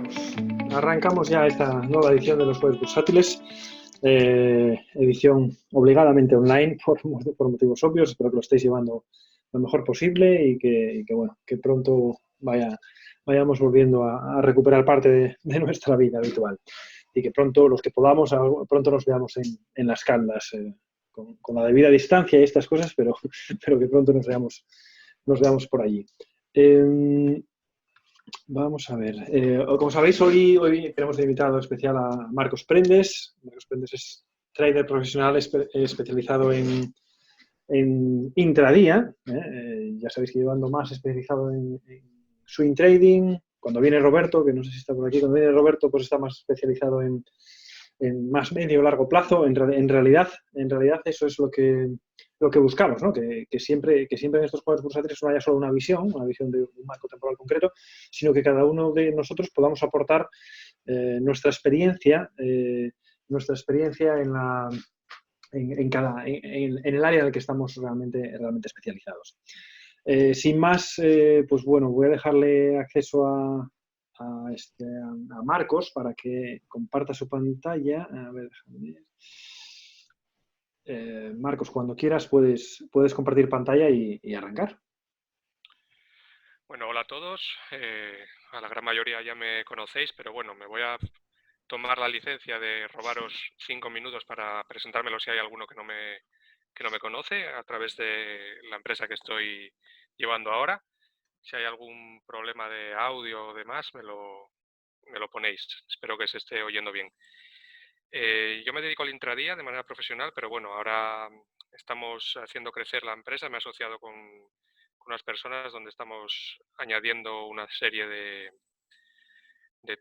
Pues arrancamos ya esta nueva edición de los Jueves Bursátiles, edición obligadamente online por motivos obvios. Espero que lo estéis llevando lo mejor posible y que pronto vayamos volviendo a recuperar parte de nuestra vida habitual y que pronto, los que podamos, pronto nos veamos en las caldas, con la debida distancia y estas cosas, pero que pronto nos veamos por allí. Vamos a ver. Como sabéis, hoy tenemos de invitado especial a Marcos Prendes. Marcos Prendes es trader profesional especializado en intradía. Ya sabéis que llevando más especializado en swing trading. Cuando viene Roberto, que no sé si está por aquí, cuando viene Roberto, pues está más especializado en más medio o largo plazo. En realidad eso es lo que buscamos, ¿no? Que siempre en estos juegos bursátiles no haya solo una visión de un marco temporal concreto, sino que cada uno de nosotros podamos aportar nuestra experiencia en el área en el que estamos realmente especializados. Sin más, pues bueno, voy a dejarle acceso a Marcos para que comparta su pantalla. A ver, déjame ver. Marcos, cuando quieras puedes compartir pantalla y arrancar. Bueno, hola a todos. A la gran mayoría ya me conocéis, pero bueno, me voy a tomar la licencia de robaros 5 minutos para presentármelo si hay alguno que no me conoce a través de la empresa que estoy llevando ahora. Si hay algún problema de audio o demás, me lo ponéis. Espero que se esté oyendo bien. Yo me dedico al intradía de manera profesional, pero bueno, ahora estamos haciendo crecer la empresa. Me he asociado con unas personas donde estamos añadiendo una serie de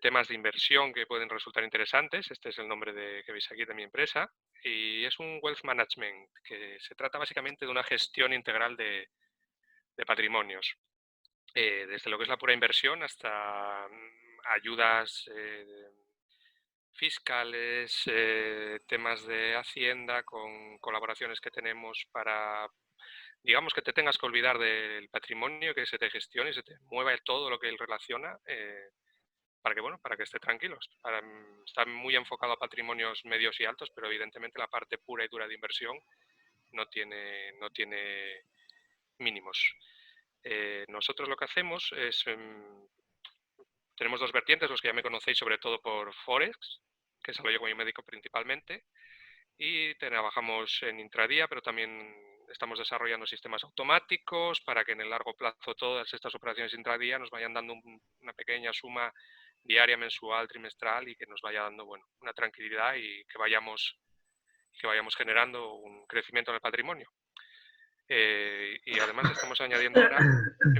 temas de inversión que pueden resultar interesantes. Este es el nombre que veis aquí de mi empresa. Y es un wealth management, que se trata básicamente de una gestión integral de patrimonios. Desde lo que es la pura inversión hasta ayudas fiscales, temas de hacienda, con colaboraciones que tenemos para, digamos, que te tengas que olvidar del patrimonio, que se te gestione y se te mueva todo lo que él relaciona, para que esté tranquilos. Está muy enfocado a patrimonios medios y altos, pero evidentemente la parte pura y dura de inversión no tiene mínimos. Nosotros lo que hacemos es, tenemos dos vertientes, los que ya me conocéis sobre todo por Forex, que es a lo que yo me dedico principalmente, y trabajamos en intradía, pero también estamos desarrollando sistemas automáticos para que en el largo plazo todas estas operaciones intradía nos vayan dando una pequeña suma diaria, mensual, trimestral, y que nos vaya dando, bueno, una tranquilidad y que vayamos generando un crecimiento en el patrimonio. Y además estamos añadiendo ahora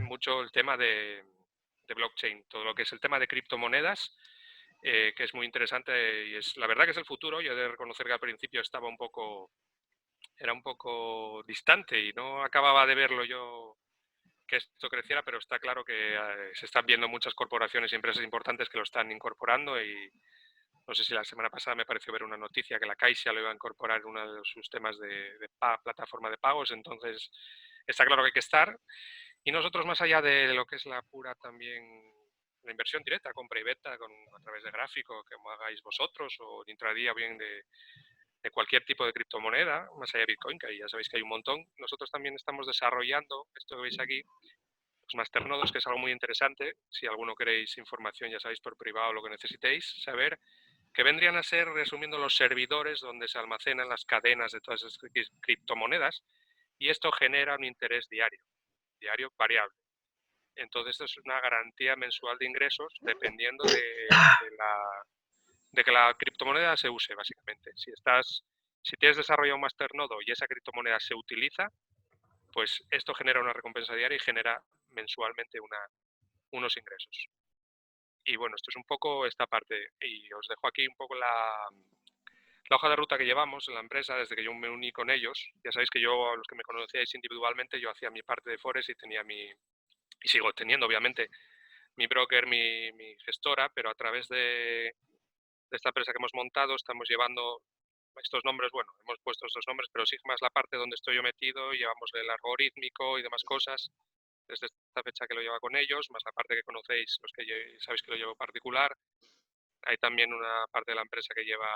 mucho el tema de blockchain, todo lo que es el tema de criptomonedas, que es muy interesante y es la verdad que es el futuro. Yo he de reconocer que al principio era un poco distante y no acababa de verlo yo que esto creciera, pero está claro que se están viendo muchas corporaciones y empresas importantes que lo están incorporando, y no sé si la semana pasada me pareció ver una noticia que la Caixa lo iba a incorporar en uno de sus temas de plataforma de pagos. Entonces está claro que hay que estar, y nosotros, más allá de lo que es la pura también la inversión directa, compra y venta a través de gráfico, como hagáis vosotros, o de intradía, bien de cualquier tipo de criptomoneda, más allá de Bitcoin, que ya sabéis que hay un montón, nosotros también estamos desarrollando esto que veis aquí, los masternodos, que es algo muy interesante. Si alguno queréis información, ya sabéis, por privado, lo que necesitéis saber, que vendrían a ser, resumiendo, los servidores donde se almacenan las cadenas de todas esas criptomonedas, y esto genera un interés diario variable. Entonces, esto es una garantía mensual de ingresos dependiendo de que la criptomoneda se use, básicamente. Si tienes desarrollado un masternodo y esa criptomoneda se utiliza, pues esto genera una recompensa diaria y genera mensualmente unos ingresos. Y bueno, esto es un poco esta parte, y os dejo aquí un poco la hoja de ruta que llevamos en la empresa desde que yo me uní con ellos. Ya sabéis que yo, a los que me conocíais individualmente, yo hacía mi parte de Forex y tenía y sigo teniendo, obviamente, mi broker, mi gestora, pero a través de esta empresa que hemos montado estamos llevando estos nombres. Bueno, hemos puesto estos nombres, pero Sigma es la parte donde estoy yo metido, y llevamos el algorítmico y demás cosas desde esta fecha que lo lleva con ellos, más la parte que conocéis, los que sabéis que lo llevo particular. hay también una parte de la empresa que lleva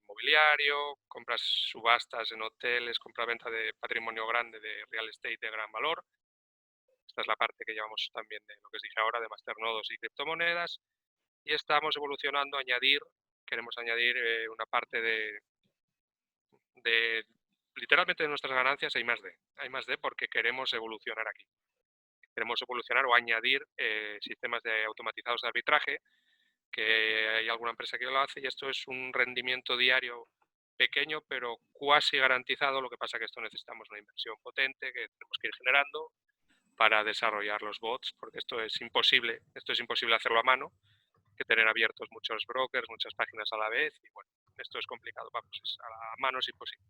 inmobiliario, compras subastas en hoteles, compra-venta de patrimonio grande, de real estate de gran valor. Esta es la parte que llevamos también de lo que os dije ahora, de masternodos y criptomonedas. Y estamos evolucionando a queremos añadir una parte de literalmente de nuestras ganancias hay más de porque queremos evolucionar aquí. Queremos evolucionar o añadir sistemas de automatizados de arbitraje, que hay alguna empresa que lo hace, y esto es un rendimiento diario pequeño pero cuasi garantizado. Lo que pasa es que esto necesitamos una inversión potente que tenemos que ir generando para desarrollar los bots, porque esto es imposible hacerlo a mano, que tener abiertos muchos brokers, muchas páginas a la vez, y bueno, esto es complicado, vamos, a mano es imposible.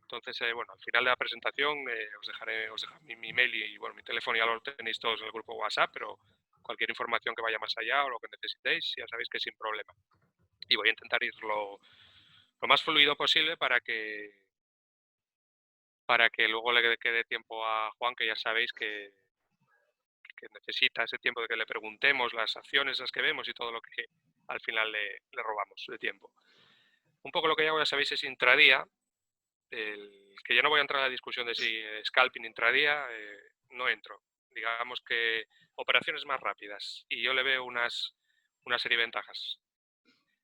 Entonces, bueno, al final de la presentación os dejaré mi email y bueno, mi teléfono ya lo tenéis todos en el grupo WhatsApp, pero cualquier información que vaya más allá o lo que necesitéis, ya sabéis que sin problema. Y voy a intentar ir lo más fluido posible para que luego le quede tiempo a Juan, que ya sabéis que necesita ese tiempo de que le preguntemos las acciones las que vemos y todo lo que al final le robamos de tiempo. Un poco lo que hago, ya sabéis, es intradía, que ya no voy a entrar a la discusión de si scalping intradía, no entro. Digamos que operaciones más rápidas, y yo le veo una serie de ventajas.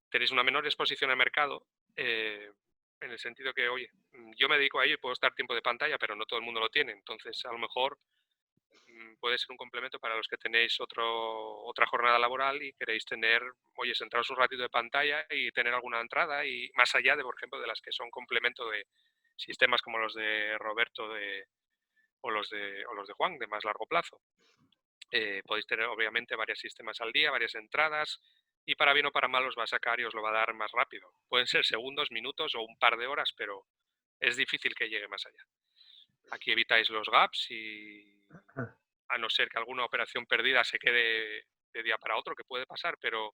Tenéis una menor exposición al mercado, en el sentido que, oye, yo me dedico a ello y puedo estar tiempo de pantalla, pero no todo el mundo lo tiene. Entonces, a lo mejor puede ser un complemento para los que tenéis otra jornada laboral y queréis tener, oye, sentaros un ratito de pantalla y tener alguna entrada, y más allá de, por ejemplo, de las que son complemento de sistemas como los de Roberto o los de Juan, de más largo plazo. Podéis tener, obviamente, varios sistemas al día, varias entradas, y para bien o para mal os va a sacar y os lo va a dar más rápido. Pueden ser segundos, minutos o un par de horas, pero es difícil que llegue más allá. Aquí evitáis los gaps, y a no ser que alguna operación perdida se quede de día para otro, que puede pasar, pero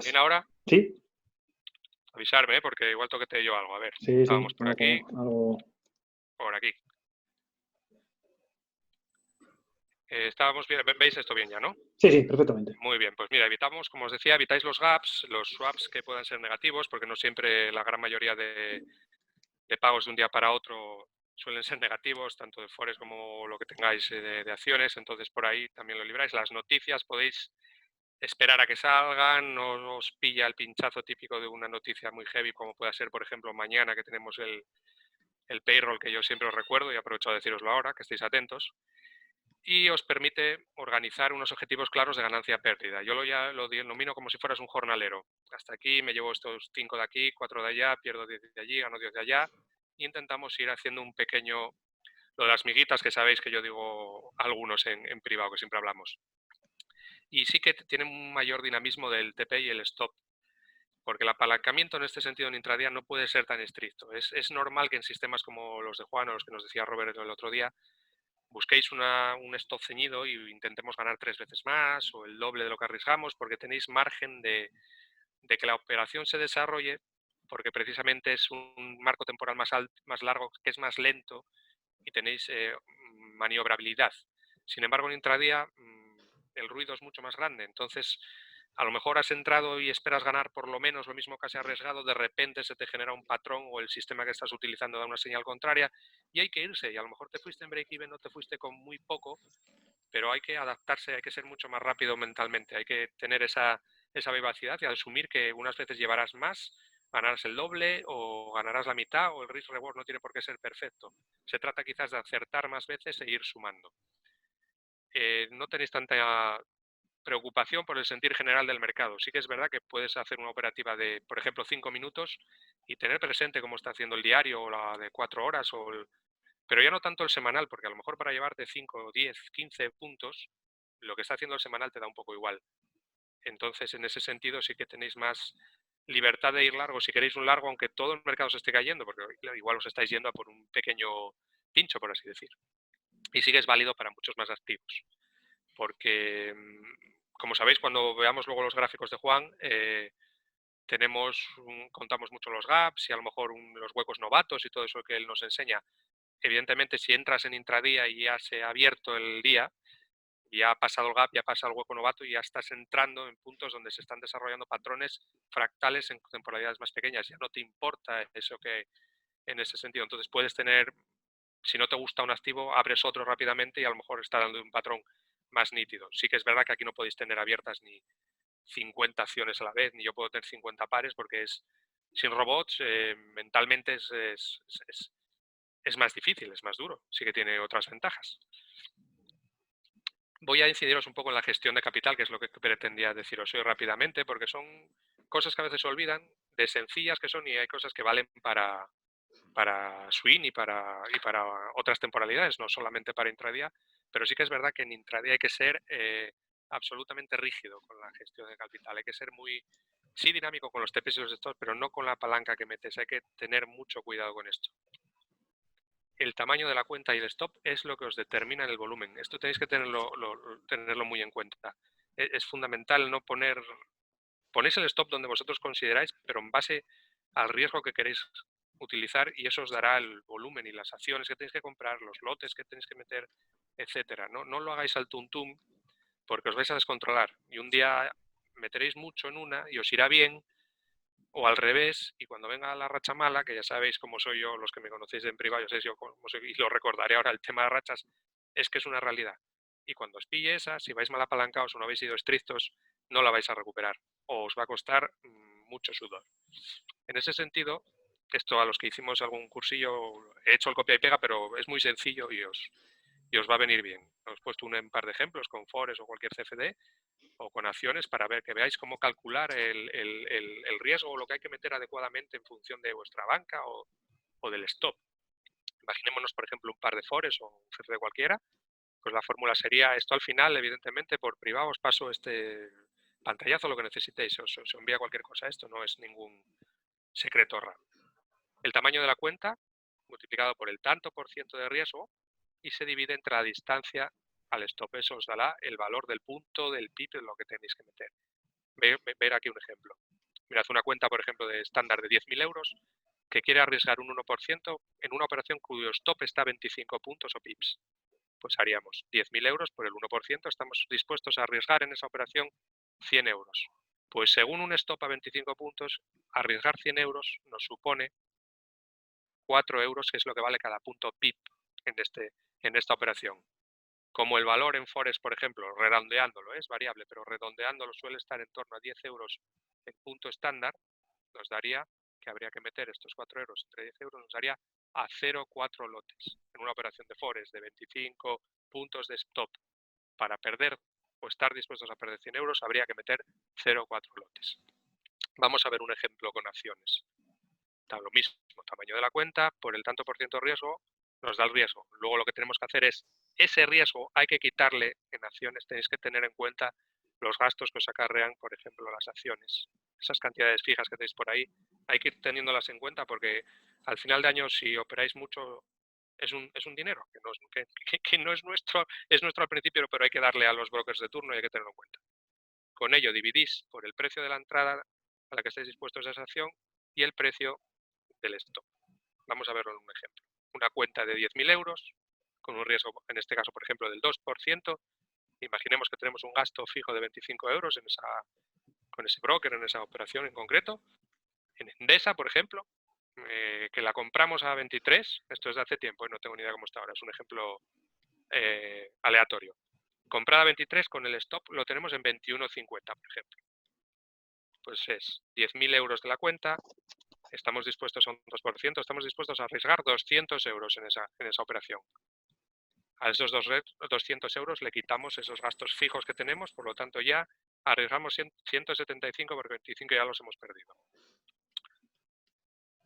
bien ahora. Sí. Avisarme, porque igual toquete yo algo. A ver, Sí, estábamos por aquí. Algo... Por aquí. Estábamos bien. ¿Veis esto bien ya, no? Sí, sí, perfectamente. Muy bien, pues mira, evitamos, como os decía, evitáis los gaps, los swaps que puedan ser negativos, porque no siempre, la gran mayoría de pagos de un día para otro suelen ser negativos, tanto de forex como lo que tengáis de acciones. Entonces por ahí también lo libráis. Las noticias podéis esperar a que salgan, no os pilla el pinchazo típico de una noticia muy heavy, como pueda ser, por ejemplo, mañana, que tenemos el payroll, que yo siempre os recuerdo, y aprovecho a deciroslo ahora, que estéis atentos. Y os permite organizar unos objetivos claros de ganancia-pérdida. Yo lo denomino como si fueras un jornalero. Hasta aquí me llevo estos 5 de aquí, 4 de allá, pierdo 10 de allí, gano 10 de allá. E intentamos ir haciendo un pequeño, lo de las miguitas, que sabéis que yo digo algunos en privado, que siempre hablamos. Y sí que tiene un mayor dinamismo del TP y el stop, porque el apalancamiento en este sentido en intradía no puede ser tan estricto. Es normal que en sistemas como los de Juan o los que nos decía Robert el otro día, busquéis un stop ceñido y intentemos ganar 3 veces más o el doble de lo que arriesgamos, porque tenéis margen de que la operación se desarrolle, porque precisamente es un marco temporal más largo, que es más lento, y tenéis maniobrabilidad. Sin embargo, en intradía el ruido es mucho más grande. Entonces, a lo mejor has entrado y esperas ganar por lo menos lo mismo que has arriesgado, de repente se te genera un patrón o el sistema que estás utilizando da una señal contraria y hay que irse. Y a lo mejor te fuiste en break-even, no te fuiste con muy poco, pero hay que adaptarse, hay que ser mucho más rápido mentalmente, hay que tener esa vivacidad y asumir que unas veces llevarás más, ganarás el doble o ganarás la mitad, o el risk reward no tiene por qué ser perfecto. Se trata quizás de acertar más veces e ir sumando. No tenéis tanta preocupación por el sentir general del mercado. Sí que es verdad que puedes hacer una operativa de, por ejemplo, 5 minutos y tener presente cómo está haciendo el diario o la de 4 horas, pero ya no tanto el semanal, porque a lo mejor para llevarte 5, 10, 15 puntos, lo que está haciendo el semanal te da un poco igual. Entonces, en ese sentido sí que tenéis más libertad de ir largo, si queréis un largo, aunque todo el mercado se esté cayendo, porque igual os estáis yendo a por un pequeño pincho, por así decir. Y sí que es válido para muchos más activos, porque, como sabéis, cuando veamos luego los gráficos de Juan, contamos mucho los gaps y a lo mejor los huecos novatos y todo eso que él nos enseña. Evidentemente, si entras en intradía y ya se ha abierto el día, ya ha pasado el gap, ya pasa el hueco novato y ya estás entrando en puntos donde se están desarrollando patrones fractales en temporalidades más pequeñas. Ya no te importa eso que en ese sentido. Entonces puedes tener, si no te gusta un activo, abres otro rápidamente y a lo mejor está dando un patrón más nítido. Sí que es verdad que aquí no podéis tener abiertas ni 50 acciones a la vez, ni yo puedo tener 50 pares porque sin robots mentalmente es más difícil, es más duro, sí que tiene otras ventajas. Voy a incidiros un poco en la gestión de capital, que es lo que pretendía deciros hoy rápidamente, porque son cosas que a veces se olvidan, de sencillas que son, y hay cosas que valen para swing y para otras temporalidades, no solamente para intradía, pero sí que es verdad que en intradía hay que ser absolutamente rígido con la gestión de capital, hay que ser sí dinámico con los TPs y los stops, pero no con la palanca que metes, hay que tener mucho cuidado con esto. El tamaño de la cuenta y el stop es lo que os determina el volumen. Esto tenéis que tenerlo muy en cuenta. Es fundamental no ponéis el stop donde vosotros consideráis, pero en base al riesgo que queréis utilizar, y eso os dará el volumen y las acciones que tenéis que comprar, los lotes que tenéis que meter, etcétera. No lo hagáis al tuntum porque os vais a descontrolar y un día meteréis mucho en una y os irá bien, o al revés, y cuando venga la racha mala, que ya sabéis cómo soy yo, los que me conocéis en privado, ya sabéis yo cómo soy, y lo recordaré ahora, el tema de rachas es que es una realidad. Y cuando os pille esa, si vais mal apalancados o no habéis sido estrictos, no la vais a recuperar, o os va a costar mucho sudor. En ese sentido, esto a los que hicimos algún cursillo, he hecho el copia y pega, pero es muy sencillo y os va a venir bien. Os he puesto un par de ejemplos con Forex o cualquier CFD, o con acciones para ver que veáis cómo calcular el riesgo o lo que hay que meter adecuadamente en función de vuestra banca o del stop. Imaginémonos, por ejemplo, un par de Forex o un CFD cualquiera, pues la fórmula sería esto al final, evidentemente, por privado os paso este pantallazo, lo que necesitéis, os envía cualquier cosa, esto no es ningún secreto raro. El tamaño de la cuenta multiplicado por el tanto por ciento de riesgo y se divide entre la distancia al stop. Eso os dará el valor del punto, del pip, de lo que tenéis que meter. Ver aquí un ejemplo. Mirad una cuenta, por ejemplo, de estándar de 10.000 euros que quiere arriesgar un 1% en una operación cuyo stop está a 25 puntos o pips. Pues haríamos 10.000 euros por el 1%, estamos dispuestos a arriesgar en esa operación 100 euros. Pues según un stop a 25 puntos, arriesgar 100 euros nos supone 4 euros, que es lo que vale cada punto pip en esta operación. Como el valor en Forex, por ejemplo, redondeándolo, es variable, pero redondeándolo suele estar en torno a 10 euros en punto estándar, nos daría que habría que meter estos 4 euros entre 10 euros, nos daría a 0,4 lotes. En una operación de Forex de 25 puntos de stop, para perder o estar dispuestos a perder 100 euros, habría que meter 0,4 lotes. Vamos a ver un ejemplo con acciones. Da lo mismo, tamaño de la cuenta, por el tanto por ciento de riesgo, nos da el riesgo. Luego lo que tenemos que hacer es, ese riesgo hay que quitarle en acciones, tenéis que tener en cuenta los gastos que os acarrean, por ejemplo, las acciones. Esas cantidades fijas que tenéis por ahí, hay que ir teniéndolas en cuenta porque al final de año, si operáis mucho, es un dinero que no es nuestro, es nuestro al principio, pero hay que darle a los brokers de turno y hay que tenerlo en cuenta. Con ello dividís por el precio de la entrada a la que estáis dispuestos a esa acción y el precio del stop. Vamos a verlo en un ejemplo. Una cuenta de 10.000 euros, con un riesgo, en este caso, por ejemplo, del 2%. Imaginemos que tenemos un gasto fijo de 25 euros con ese broker, en esa operación en concreto. En Endesa, por ejemplo, que la compramos a 23, esto es de hace tiempo, no tengo ni idea cómo está ahora, es un ejemplo aleatorio. Comprada a 23, con el stop lo tenemos en 21,50, por ejemplo. Pues es 10.000 euros de la cuenta, estamos dispuestos a un 2%, estamos dispuestos a arriesgar 200 euros en esa operación. A esos 200 euros le quitamos esos gastos fijos que tenemos, por lo tanto ya arriesgamos 175 porque 25 ya los hemos perdido.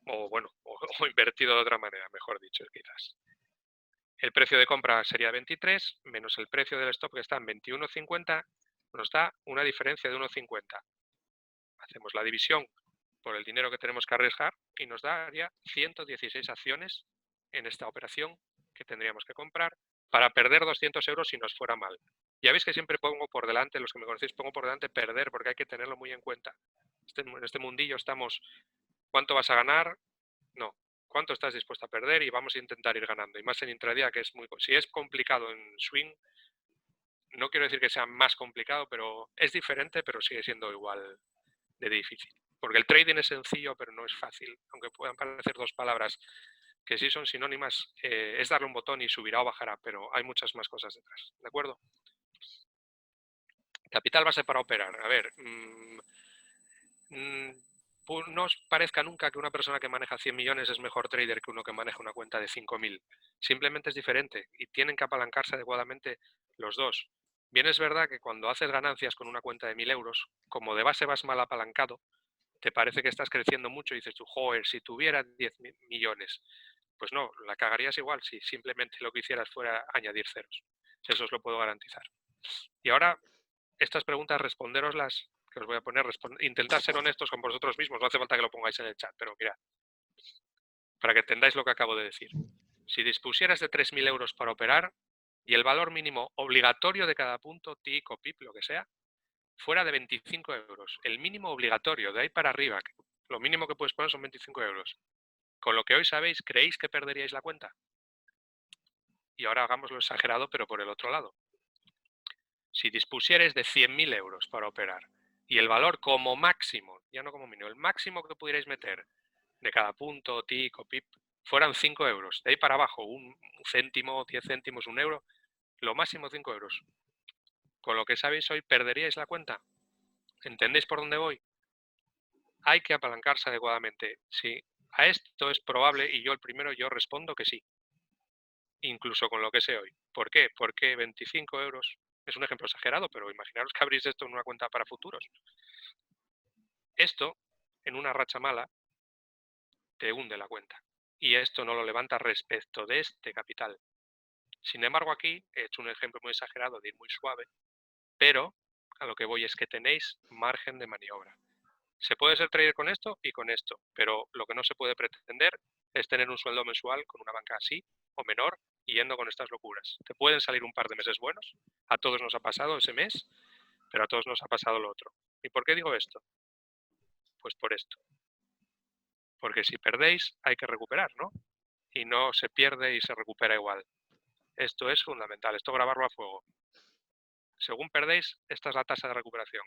O bueno, o invertido de otra manera, mejor dicho, quizás. El precio de compra sería 23, menos el precio del stop que está en 21,50, nos da una diferencia de 1,50. Hacemos la división por el dinero que tenemos que arriesgar y nos daría 116 acciones en esta operación que tendríamos que comprar para perder 200 euros si nos fuera mal. Ya veis que siempre pongo por delante, los que me conocéis, pongo por delante perder porque hay que tenerlo muy en cuenta. En este mundillo estamos, ¿cuánto vas a ganar? No, ¿cuánto estás dispuesto a perder? Y vamos a intentar ir ganando. Y más en intradía, que es si es complicado en swing, no quiero decir que sea más complicado, pero es diferente, pero sigue siendo igual de difícil. Porque el trading es sencillo, pero no es fácil. Aunque puedan parecer dos palabras que sí son sinónimas, es darle un botón y subirá o bajará, pero hay muchas más cosas detrás. ¿De acuerdo? Capital base para operar. A ver, no os parezca nunca que una persona que maneja 100 millones es mejor trader que uno que maneja una cuenta de 5.000. Simplemente es diferente y tienen que apalancarse adecuadamente los dos. Bien es verdad que cuando haces ganancias con una cuenta de 1.000 euros, como de base vas mal apalancado, te parece que estás creciendo mucho y dices tú, joder, si tuviera 10 millones. Pues no, la cagarías igual si simplemente lo que hicieras fuera añadir ceros. Eso os lo puedo garantizar. Y ahora, estas preguntas responderoslas que os voy a poner, intentad ser honestos con vosotros mismos, no hace falta que lo pongáis en el chat, pero mirad, para que entendáis lo que acabo de decir. Si dispusieras de 3.000 euros para operar y el valor mínimo obligatorio de cada punto, TIC o PIP, lo que sea, fuera de 25 euros, el mínimo obligatorio, de ahí para arriba, lo mínimo que puedes poner son 25 euros. Con lo que hoy sabéis, ¿creéis que perderíais la cuenta? Y ahora hagámoslo exagerado, pero por el otro lado. Si dispusierais de 100.000 euros para operar y el valor como máximo, ya no como mínimo, el máximo que pudierais meter de cada punto, TIC o PIP, fueran 5 euros. De ahí para abajo, un céntimo, 10 céntimos, un euro, lo máximo 5 euros. Con lo que sabéis hoy, ¿perderíais la cuenta? ¿Entendéis por dónde voy? Hay que apalancarse adecuadamente. Si a esto es probable, y yo el primero, yo respondo que sí. Incluso con lo que sé hoy. ¿Por qué? Porque 25 euros es un ejemplo exagerado, pero imaginaros que abrís esto en una cuenta para futuros. Esto, en una racha mala, te hunde la cuenta. Y esto no lo levanta respecto de este capital. Sin embargo, aquí he hecho un ejemplo muy exagerado de ir muy suave, pero a lo que voy es que tenéis margen de maniobra. Se puede ser trader con esto y con esto, pero lo que no se puede pretender es tener un sueldo mensual con una banca así o menor y yendo con estas locuras. Te pueden salir un par de meses buenos, a todos nos ha pasado ese mes, pero a todos nos ha pasado lo otro. ¿Y por qué digo esto? Pues por esto. Porque si perdéis hay que recuperar, ¿no? Y no se pierde y se recupera igual. Esto es fundamental, esto grabarlo a fuego. Según perdéis, esta es la tasa de recuperación.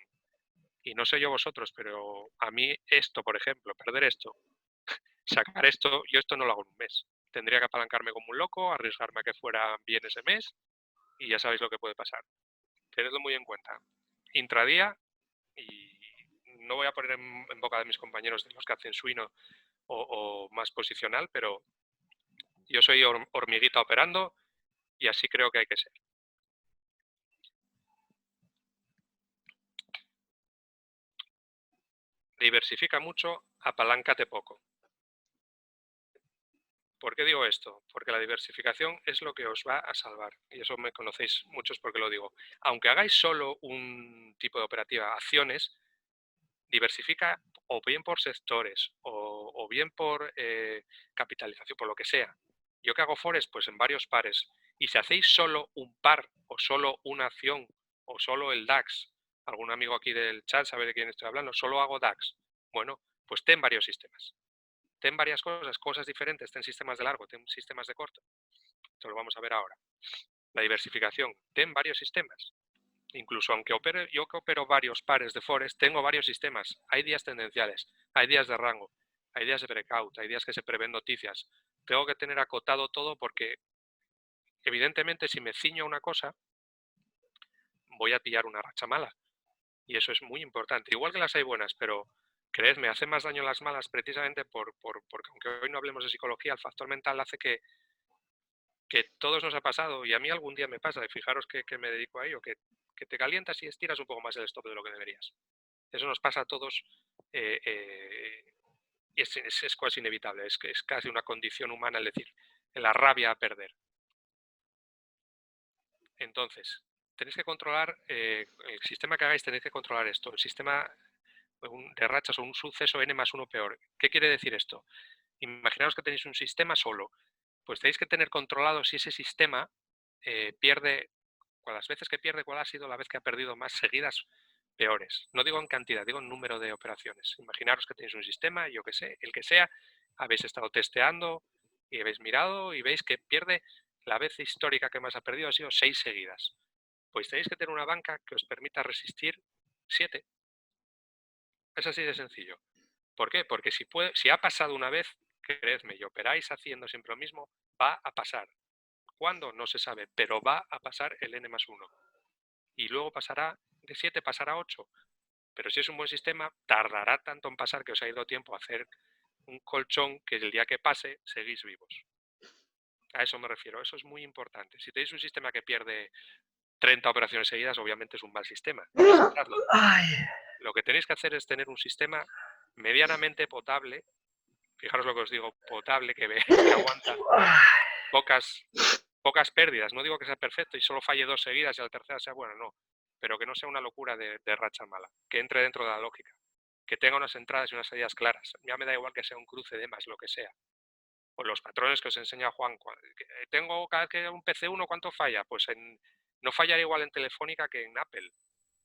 Y no sé yo vosotros, pero a mí esto, por ejemplo, perder esto, sacar esto, yo esto no lo hago en un mes. Tendría que apalancarme como un loco, arriesgarme a que fuera bien ese mes y ya sabéis lo que puede pasar. Tenedlo muy en cuenta. Intradía, y no voy a poner en boca de mis compañeros de los que hacen swing o más posicional, pero yo soy hormiguita operando y así creo que hay que ser. Diversifica mucho, apaláncate poco. ¿Por qué digo esto? Porque la diversificación es lo que os va a salvar. Y eso me conocéis muchos porque lo digo. Aunque hagáis solo un tipo de operativa, acciones, diversifica o bien por sectores o bien por capitalización, por lo que sea. Yo que hago forex, pues en varios pares. Y si hacéis solo un par o solo una acción o solo el DAX, algún amigo aquí del chat sabe de quién estoy hablando, solo hago DAX. Bueno, pues ten varios sistemas. Ten varias cosas diferentes, ten sistemas de largo, ten sistemas de corto. Esto lo vamos a ver ahora. La diversificación, ten varios sistemas. Incluso aunque yo que opero varios pares de forex, tengo varios sistemas. Hay días tendenciales, hay días de rango, hay días de breakout, hay días que se prevén noticias. Tengo que tener acotado todo porque, evidentemente, si me ciño a una cosa, voy a pillar una racha mala. Y eso es muy importante. Igual que las hay buenas, pero creedme, hace más daño las malas precisamente porque aunque hoy no hablemos de psicología, el factor mental hace que todos nos ha pasado, y a mí algún día me pasa, y fijaros que me dedico a ello, que te calientas y estiras un poco más el stop de lo que deberías. Eso nos pasa a todos y es casi inevitable, es casi una condición humana, es decir, la rabia a perder. Entonces, tenéis que controlar, el sistema que hagáis tenéis que controlar esto, el sistema de rachas o un suceso n+1 peor. ¿Qué quiere decir esto? Imaginaos que tenéis un sistema solo, pues tenéis que tener controlado si ese sistema pierde, las veces que pierde, cuál ha sido la vez que ha perdido más seguidas peores. No digo en cantidad, digo en número de operaciones. Imaginaros que tenéis un sistema, yo que sé, el que sea, habéis estado testeando y habéis mirado y veis que pierde, la vez histórica que más ha perdido ha sido 6 seguidas. Pues tenéis que tener una banca que os permita resistir 7. Es así de sencillo. ¿Por qué? Porque si ha pasado una vez, creedme, y operáis haciendo siempre lo mismo, va a pasar. ¿Cuándo? No se sabe, pero va a pasar el n+1. Y luego pasará, de 7 pasará a 8. Pero si es un buen sistema, tardará tanto en pasar que os ha ido tiempo a hacer un colchón que el día que pase, seguís vivos. A eso me refiero, eso es muy importante. Si tenéis un sistema que pierde 30 operaciones seguidas, obviamente es un mal sistema. Lo que tenéis que hacer es tener un sistema medianamente potable. Fijaros lo que os digo, potable, que aguanta pocas pérdidas. No digo que sea perfecto y solo falle 2 seguidas y la tercera sea buena, no. Pero que no sea una locura de racha mala. Que entre dentro de la lógica. Que tenga unas entradas y unas salidas claras. Ya me da igual que sea un cruce de más, lo que sea. O los patrones que os enseña Juan. Tengo cada vez que un PC1, ¿cuánto falla? Pues no fallará igual en Telefónica que en Apple.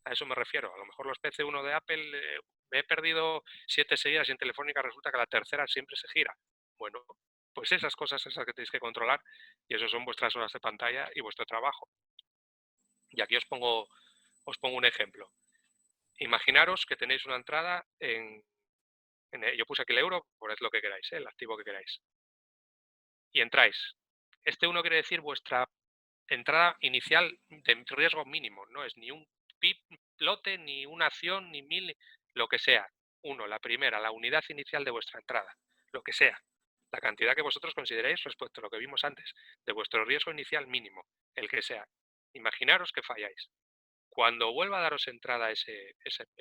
A eso me refiero. A lo mejor los PC1 de Apple me he perdido 7 seguidas y en Telefónica resulta que la tercera siempre se gira. Bueno, pues esas cosas esas que tenéis que controlar y eso son vuestras horas de pantalla y vuestro trabajo. Y aquí os pongo un ejemplo. Imaginaros que tenéis una entrada yo puse aquí el euro, poned lo que queráis, el activo que queráis. Y entráis. Este 1 quiere decir vuestra entrada inicial de riesgo mínimo. No es ni un lote, ni una acción, ni 1000, lo que sea. 1, la primera, la unidad inicial de vuestra entrada. Lo que sea. La cantidad que vosotros consideréis respecto a lo que vimos antes. De vuestro riesgo inicial mínimo. El que sea. Imaginaros que falláis. Cuando vuelva a daros entrada ese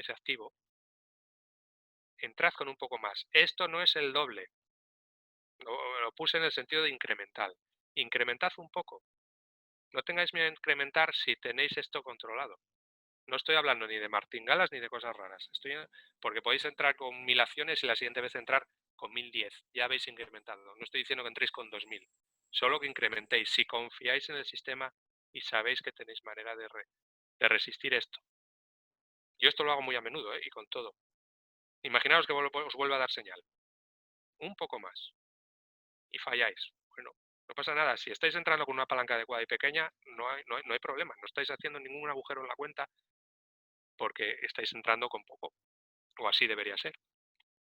activo, entrad con un poco más. Esto no es el doble. Lo puse en el sentido de incremental. Incrementad un poco. No tengáis miedo a incrementar si tenéis esto controlado. No estoy hablando ni de martingalas ni de cosas raras. Porque podéis entrar con 1000 acciones y la siguiente vez entrar con 1010. Ya habéis incrementado. No estoy diciendo que entréis con 2000. Solo que incrementéis. Si confiáis en el sistema y sabéis que tenéis manera de resistir esto. Yo esto lo hago muy a menudo y con todo. Imaginaos que os vuelva a dar señal. Un poco más. Y falláis. Bueno, no pasa nada. Si estáis entrando con una palanca adecuada y pequeña, no hay problema. No estáis haciendo ningún agujero en la cuenta porque estáis entrando con poco. O así debería ser.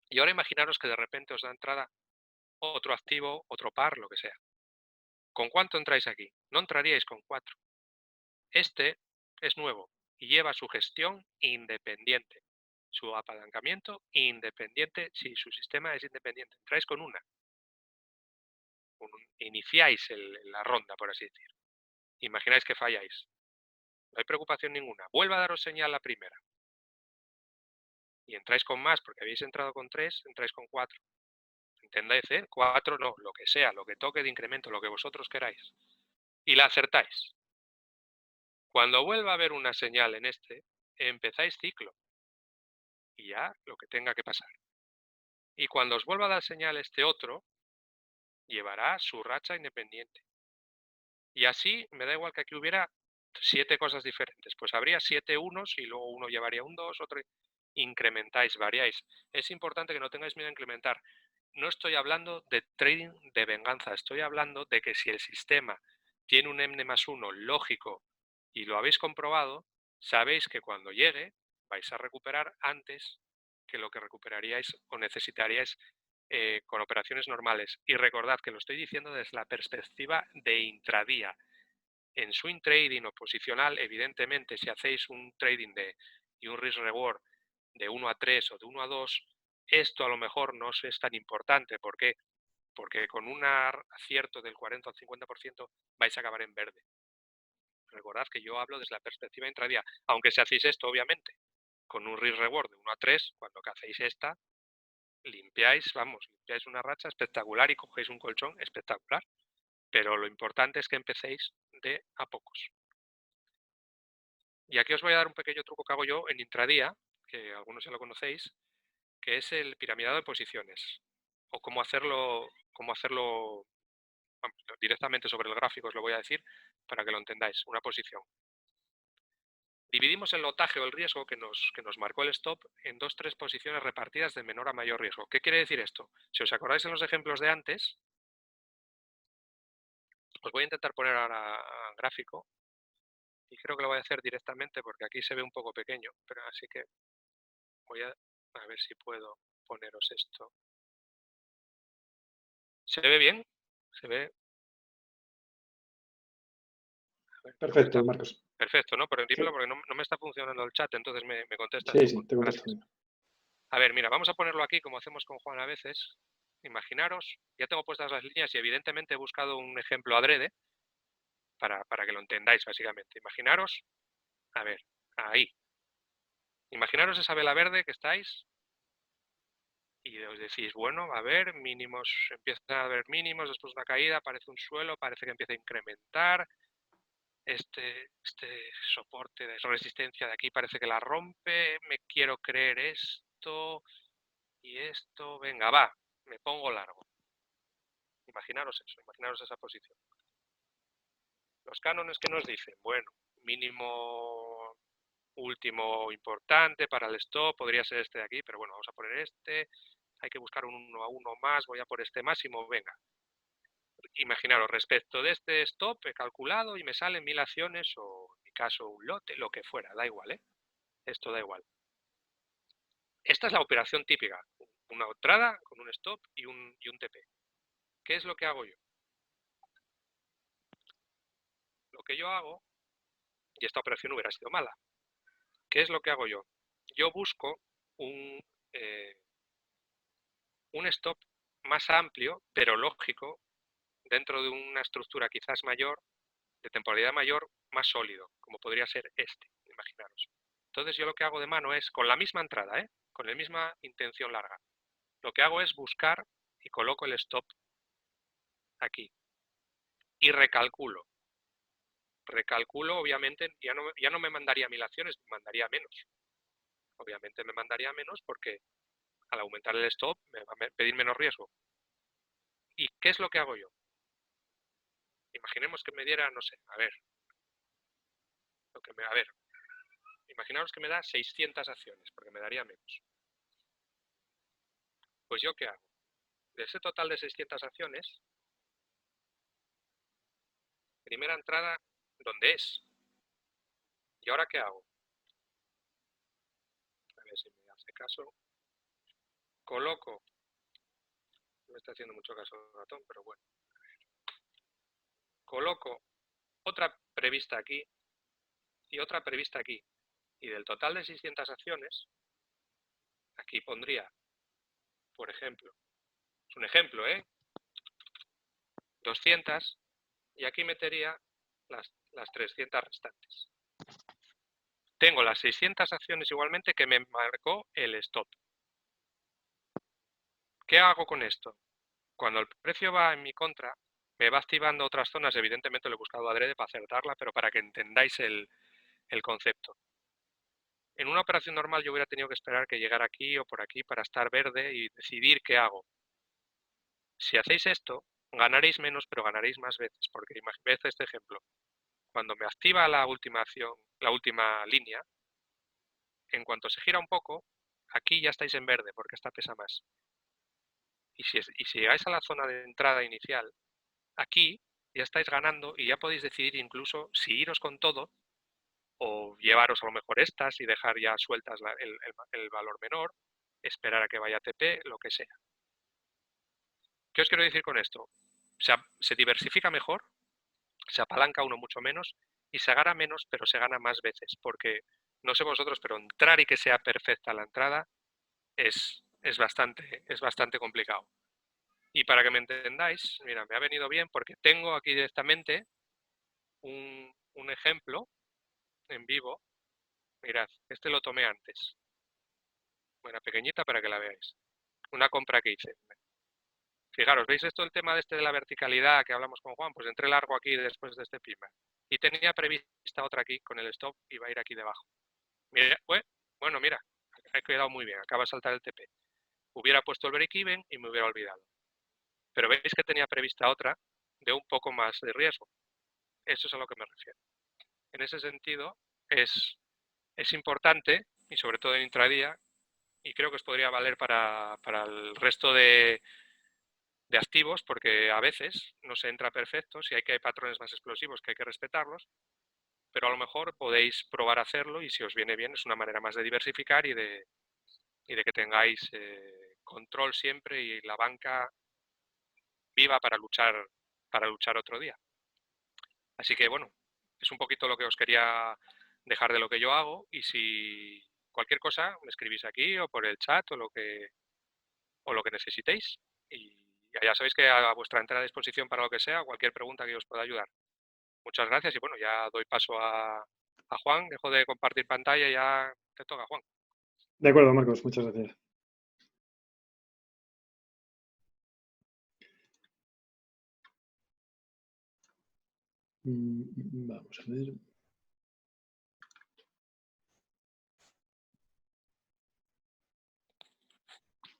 Y ahora imaginaros que de repente os da entrada otro activo, otro par, lo que sea. ¿Con cuánto entráis aquí? No entraríais con 4. Este es nuevo y lleva su gestión independiente. Su apalancamiento independiente si su sistema es independiente. Entráis con una. Iniciáis la ronda, por así decir. Imagináis que falláis. No hay preocupación ninguna. Vuelva a daros señal la primera. Y entráis con más porque habéis entrado con 3, entráis con 4. ¿Entendéis? 4 no, lo que sea, lo que toque de incremento, lo que vosotros queráis. Y la acertáis. Cuando vuelva a haber una señal en este, empezáis ciclo. Y ya lo que tenga que pasar. Y cuando os vuelva a dar señal este otro, llevará su racha independiente. Y así, me da igual que aquí hubiera 7 cosas diferentes. Pues habría 7 unos y luego uno llevaría un 2, otro... Incrementáis, variáis. Es importante que no tengáis miedo a incrementar. No estoy hablando de trading de venganza, estoy hablando de que si el sistema tiene un n+1 lógico y lo habéis comprobado, sabéis que cuando llegue vais a recuperar antes que lo que recuperaríais o necesitaríais con operaciones normales. Y recordad que lo estoy diciendo desde la perspectiva de intradía. En swing trading o posicional, evidentemente, si hacéis un trading y un risk reward de 1 a 3 o de 1 a 2, esto a lo mejor no es tan importante. ¿Por qué? Porque con un acierto del 40 al 50% vais a acabar en verde. Recordad que yo hablo desde la perspectiva intradía, aunque si hacéis esto, obviamente, con un risk reward de 1 a 3, cuando hacéis esta, limpiáis una racha espectacular y cogéis un colchón espectacular. Pero lo importante es que empecéis de a pocos. Y aquí os voy a dar un pequeño truco que hago yo en intradía, que algunos ya lo conocéis, que es el piramidado de posiciones. O cómo hacerlo directamente sobre el gráfico, os lo voy a decir para que lo entendáis. Una posición. Dividimos el lotaje o el riesgo que nos marcó el stop en 2-3 posiciones repartidas de menor a mayor riesgo. ¿Qué quiere decir esto? Si os acordáis en los ejemplos de antes, os voy a intentar poner ahora gráfico. Y creo que lo voy a hacer directamente porque aquí se ve un poco pequeño, pero así que voy a ver si puedo poneros esto. ¿Se ve bien? ¿Se ve? Perfecto, Marcos. Perfecto, ¿no? Pero dímelo Sí, porque no me está funcionando el chat, entonces me contestas sí, tú. sí, te contesto. Gracias. A ver, mira, vamos a ponerlo aquí como hacemos con Juan a veces. Imaginaros, ya tengo puestas las líneas y evidentemente he buscado un ejemplo adrede para que lo entendáis básicamente. Imaginaros, a ver, ahí. Imaginaros esa vela verde que estáis y os decís, bueno, a ver, mínimos, empieza a haber mínimos, después una caída, aparece un suelo, parece que empieza a incrementar, este soporte de resistencia de aquí parece que la rompe, me quiero creer esto y esto, venga, va, me pongo largo. Imaginaros eso, imaginaros esa posición. Los cánones que nos dicen, bueno, mínimo último importante para el stop, podría ser este de aquí, pero bueno, vamos a poner este, hay que buscar un 1 a 1 más, voy a por este máximo, venga. Imaginaros, respecto de este stop he calculado y me salen 1000 acciones o en mi caso un lote, lo que fuera, da igual, ¿eh? Esto da igual. Esta es la operación típica, una entrada con un stop y un TP. ¿Qué es lo que hago yo? Lo que yo hago, y esta operación hubiera sido mala, ¿qué es lo que hago yo? Yo busco un stop más amplio, pero lógico, dentro de una estructura quizás mayor, de temporalidad mayor, más sólido, como podría ser este, imaginaros. Entonces yo lo que hago de mano es, con la misma entrada, con la misma intención larga, lo que hago es buscar y coloco el stop aquí. Y recalculo. Recalculo, obviamente, ya no me mandaría 1000 acciones, me mandaría menos. Obviamente me mandaría menos porque al aumentar el stop me va a pedir menos riesgo. ¿Y qué es lo que hago yo? Imaginemos que me diera, no sé, a ver, imaginaos que me da 600 acciones, porque me daría menos. Pues yo, ¿qué hago? De ese total de 600 acciones, primera entrada, ¿dónde es? ¿Y ahora qué hago? A ver si me hace caso. Coloco, no me está haciendo mucho caso el ratón, pero bueno. Coloco otra prevista aquí y otra prevista aquí. Y del total de 600 acciones, aquí pondría, por ejemplo, es un ejemplo, 200, y aquí metería las 300 restantes. Tengo las 600 acciones igualmente que me marcó el stop. ¿Qué hago con esto? Cuando el precio va en mi contra, me va activando otras zonas, evidentemente lo he buscado adrede para acertarla, pero para que entendáis el concepto. En una operación normal yo hubiera tenido que esperar que llegara aquí o por aquí para estar verde y decidir qué hago. Si hacéis esto, ganaréis menos, pero ganaréis más veces, porque veis este ejemplo. Cuando me activa la última acción, la última línea, en cuanto se gira un poco, aquí ya estáis en verde, porque esta pesa más. Y si llegáis a la zona de entrada inicial, aquí ya estáis ganando y ya podéis decidir incluso si iros con todo o llevaros a lo mejor estas y dejar ya sueltas el valor menor, esperar a que vaya TP, lo que sea. ¿Qué os quiero decir con esto? Se diversifica mejor, se apalanca uno mucho menos y se gana menos, pero se gana más veces, porque no sé vosotros, pero entrar y que sea perfecta la entrada es bastante complicado. Y para que me entendáis, mira, me ha venido bien porque tengo aquí directamente un ejemplo en vivo. Mirad, este lo tomé antes. Bueno, pequeñita para que la veáis. Una compra que hice. Fijaros, ¿veis esto el tema de la verticalidad que hablamos con Juan? Pues entré largo aquí después de este pimba. Y tenía prevista otra aquí con el stop y va a ir aquí debajo. Mira, bueno, mira, he quedado muy bien, acaba de saltar el TP. Hubiera puesto el break-even y me hubiera olvidado. Pero veis que tenía prevista otra de un poco más de riesgo. Eso es a lo que me refiero. En ese sentido, es importante, y sobre todo en intradía, y creo que os podría valer para el resto de activos, porque a veces no se entra perfecto, si hay patrones más explosivos que hay que respetarlos, pero a lo mejor podéis probar a hacerlo y si os viene bien es una manera más de diversificar y de que tengáis control siempre y la banca viva para luchar otro día. Así que bueno, es un poquito lo que os quería dejar de lo que yo hago y si cualquier cosa me escribís aquí o por el chat o lo que necesitéis y ya sabéis que a vuestra entera disposición para lo que sea, cualquier pregunta que os pueda ayudar. Muchas gracias y bueno, ya doy paso a Juan, dejo de compartir pantalla y ya te toca, Juan. De acuerdo, Marcos, muchas gracias. Vamos a ver.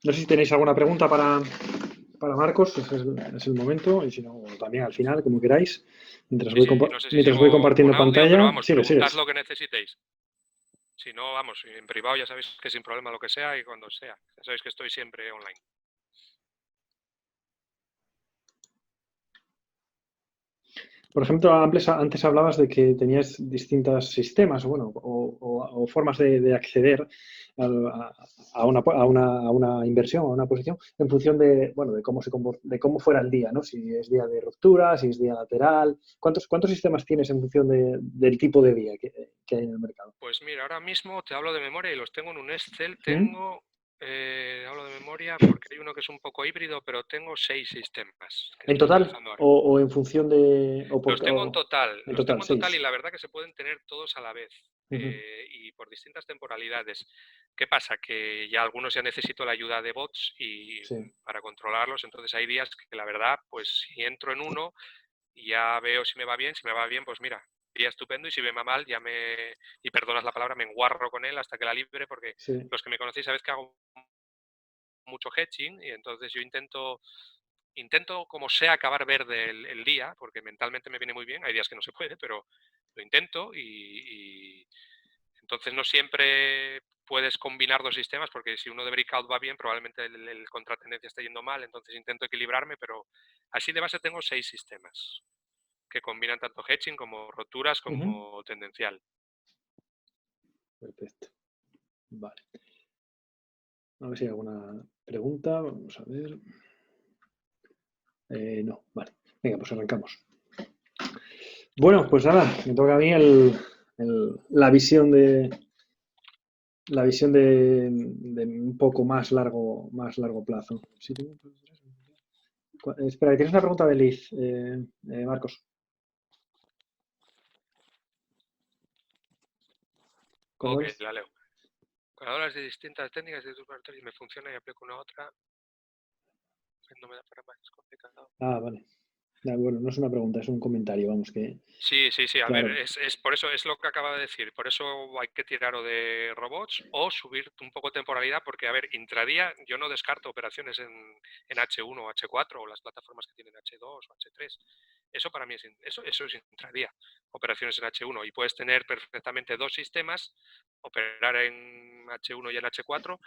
No sé si tenéis alguna pregunta para Marcos, es el momento, y si no, también al final, como queráis. Mientras Sí, voy, sí, no sé si mientras voy sigo compartiendo con audio, pero pantalla, vamos, preguntad sigues. lo que necesitéis. Si no, vamos, en privado ya sabéis que sin problema lo que sea y cuando sea. Ya sabéis que estoy siempre online. Por ejemplo, antes hablabas de que tenías distintos sistemas o formas de acceder a una inversión, a una posición, en función de cómo fuera el día, ¿no? Si es día de ruptura, si es día lateral. ¿Cuántos sistemas tienes en función del tipo de día que hay en el mercado? Pues mira, ahora mismo te hablo de memoria y los tengo en un Excel. ¿Mm? Hablo de memoria porque hay uno que es un poco híbrido, pero tengo 6 sistemas que ¿En estoy total utilizando ahora. o en función de... Los en total, tengo en total y 6? la verdad que se pueden tener todos a la vez Ujú. y por distintas temporalidades. ¿Qué pasa? Que ya algunos ya necesito la ayuda de bots y Sí, para controlarlos, entonces hay días que la verdad, pues si entro en uno y ya veo si me va bien, pues mira, día estupendo y si me va mal y perdonas la palabra, me enguarro con él hasta que la libre porque sí. los que me conocéis sabéis que hago mucho hedging y entonces yo intento como sea acabar verde el día, porque mentalmente me viene muy bien, hay días que no se puede, pero lo intento y entonces no siempre puedes combinar dos sistemas, porque si uno de breakout va bien, probablemente el contratendencia esté yendo mal, entonces intento equilibrarme, pero así de base tengo 6 sistemas que combinan tanto hedging como roturas Ujú. como tendencial. Perfecto. Vale. A ver si hay alguna pregunta. Vamos a ver. No, vale. Venga, pues arrancamos. Bueno, pues nada, me toca a mí la visión de un poco más largo plazo. Sí, espera, tienes una pregunta de Liz, Marcos. ¿Cómo Ok, es? la leo. Cuando hablas de distintas técnicas de tus y me funciona y aplico una otra, no me da para más, es complicado. Ah, vale. Bueno, no es una pregunta, es un comentario, vamos, Sí, sí, sí. A ver, claro. es por eso es lo que acaba de decir. Por eso hay que tirar o de robots o subir un poco temporalidad, porque, a ver, intradía yo no descarto operaciones en H1 o H4 o las plataformas que tienen H2 o H3. Eso para mí eso es intradía, operaciones en H1 y puedes tener perfectamente dos sistemas, operar en H1 y en H4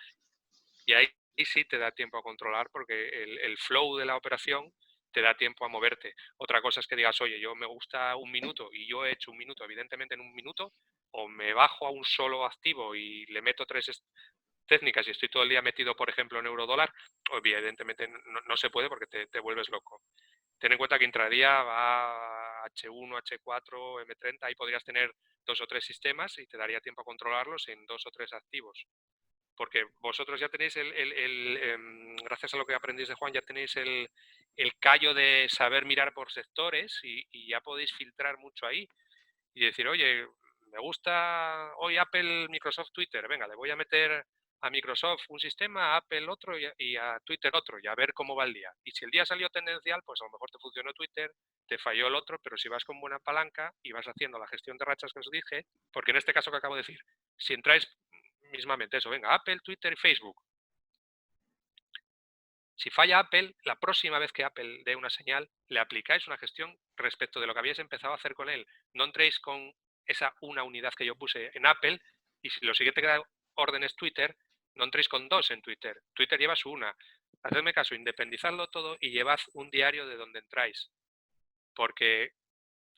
y ahí sí te da tiempo a controlar porque el flow de la operación te da tiempo a moverte. Otra cosa es que digas, oye, yo me gusta un minuto y yo he hecho un minuto, evidentemente en un minuto, o me bajo a un solo activo y le meto tres técnicas y estoy todo el día metido, por ejemplo, en euro dólar, evidentemente no se puede porque te vuelves loco. Ten en cuenta que intradía va H1, H4, M30, ahí podrías tener 2 o 3 sistemas y te daría tiempo a controlarlos en 2 o 3 activos porque vosotros ya tenéis gracias a lo que aprendéis de Juan, ya tenéis el callo de saber mirar por sectores y ya podéis filtrar mucho ahí y decir, oye, me gusta hoy Apple, Microsoft, Twitter, venga, le voy a meter a Microsoft un sistema, a Apple otro y a Twitter otro y a ver cómo va el día. Y si el día salió tendencial, pues a lo mejor te funcionó Twitter, te falló el otro, pero si vas con buena palanca y vas haciendo la gestión de rachas que os dije, porque en este caso que acabo de decir, si entráis mismamente eso, venga, Apple, Twitter y Facebook. Si falla Apple, la próxima vez que Apple dé una señal, le aplicáis una gestión respecto de lo que habíais empezado a hacer con él. No entréis con esa una unidad que yo puse en Apple y si lo siguiente que da orden es Twitter, no entréis con dos en Twitter. Twitter lleva su una. Hacedme caso, independizadlo todo y llevad un diario de donde entráis. Porque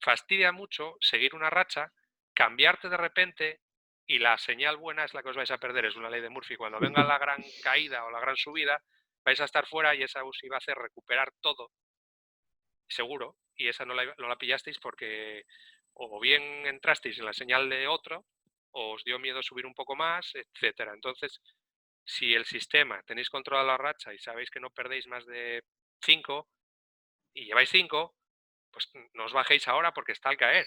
fastidia mucho seguir una racha cambiarte de repente, y la señal buena es la que os vais a perder, es una ley de Murphy. Cuando venga la gran caída o la gran subida, vais a estar fuera y esa os iba a hacer recuperar todo, seguro, y esa no la pillasteis porque o bien entrasteis en la señal de otro, o os dio miedo subir un poco más, etcétera. Entonces, si el sistema tenéis controlada la racha y sabéis que no perdéis más de 5 y lleváis 5, pues no os bajéis ahora porque está al caer.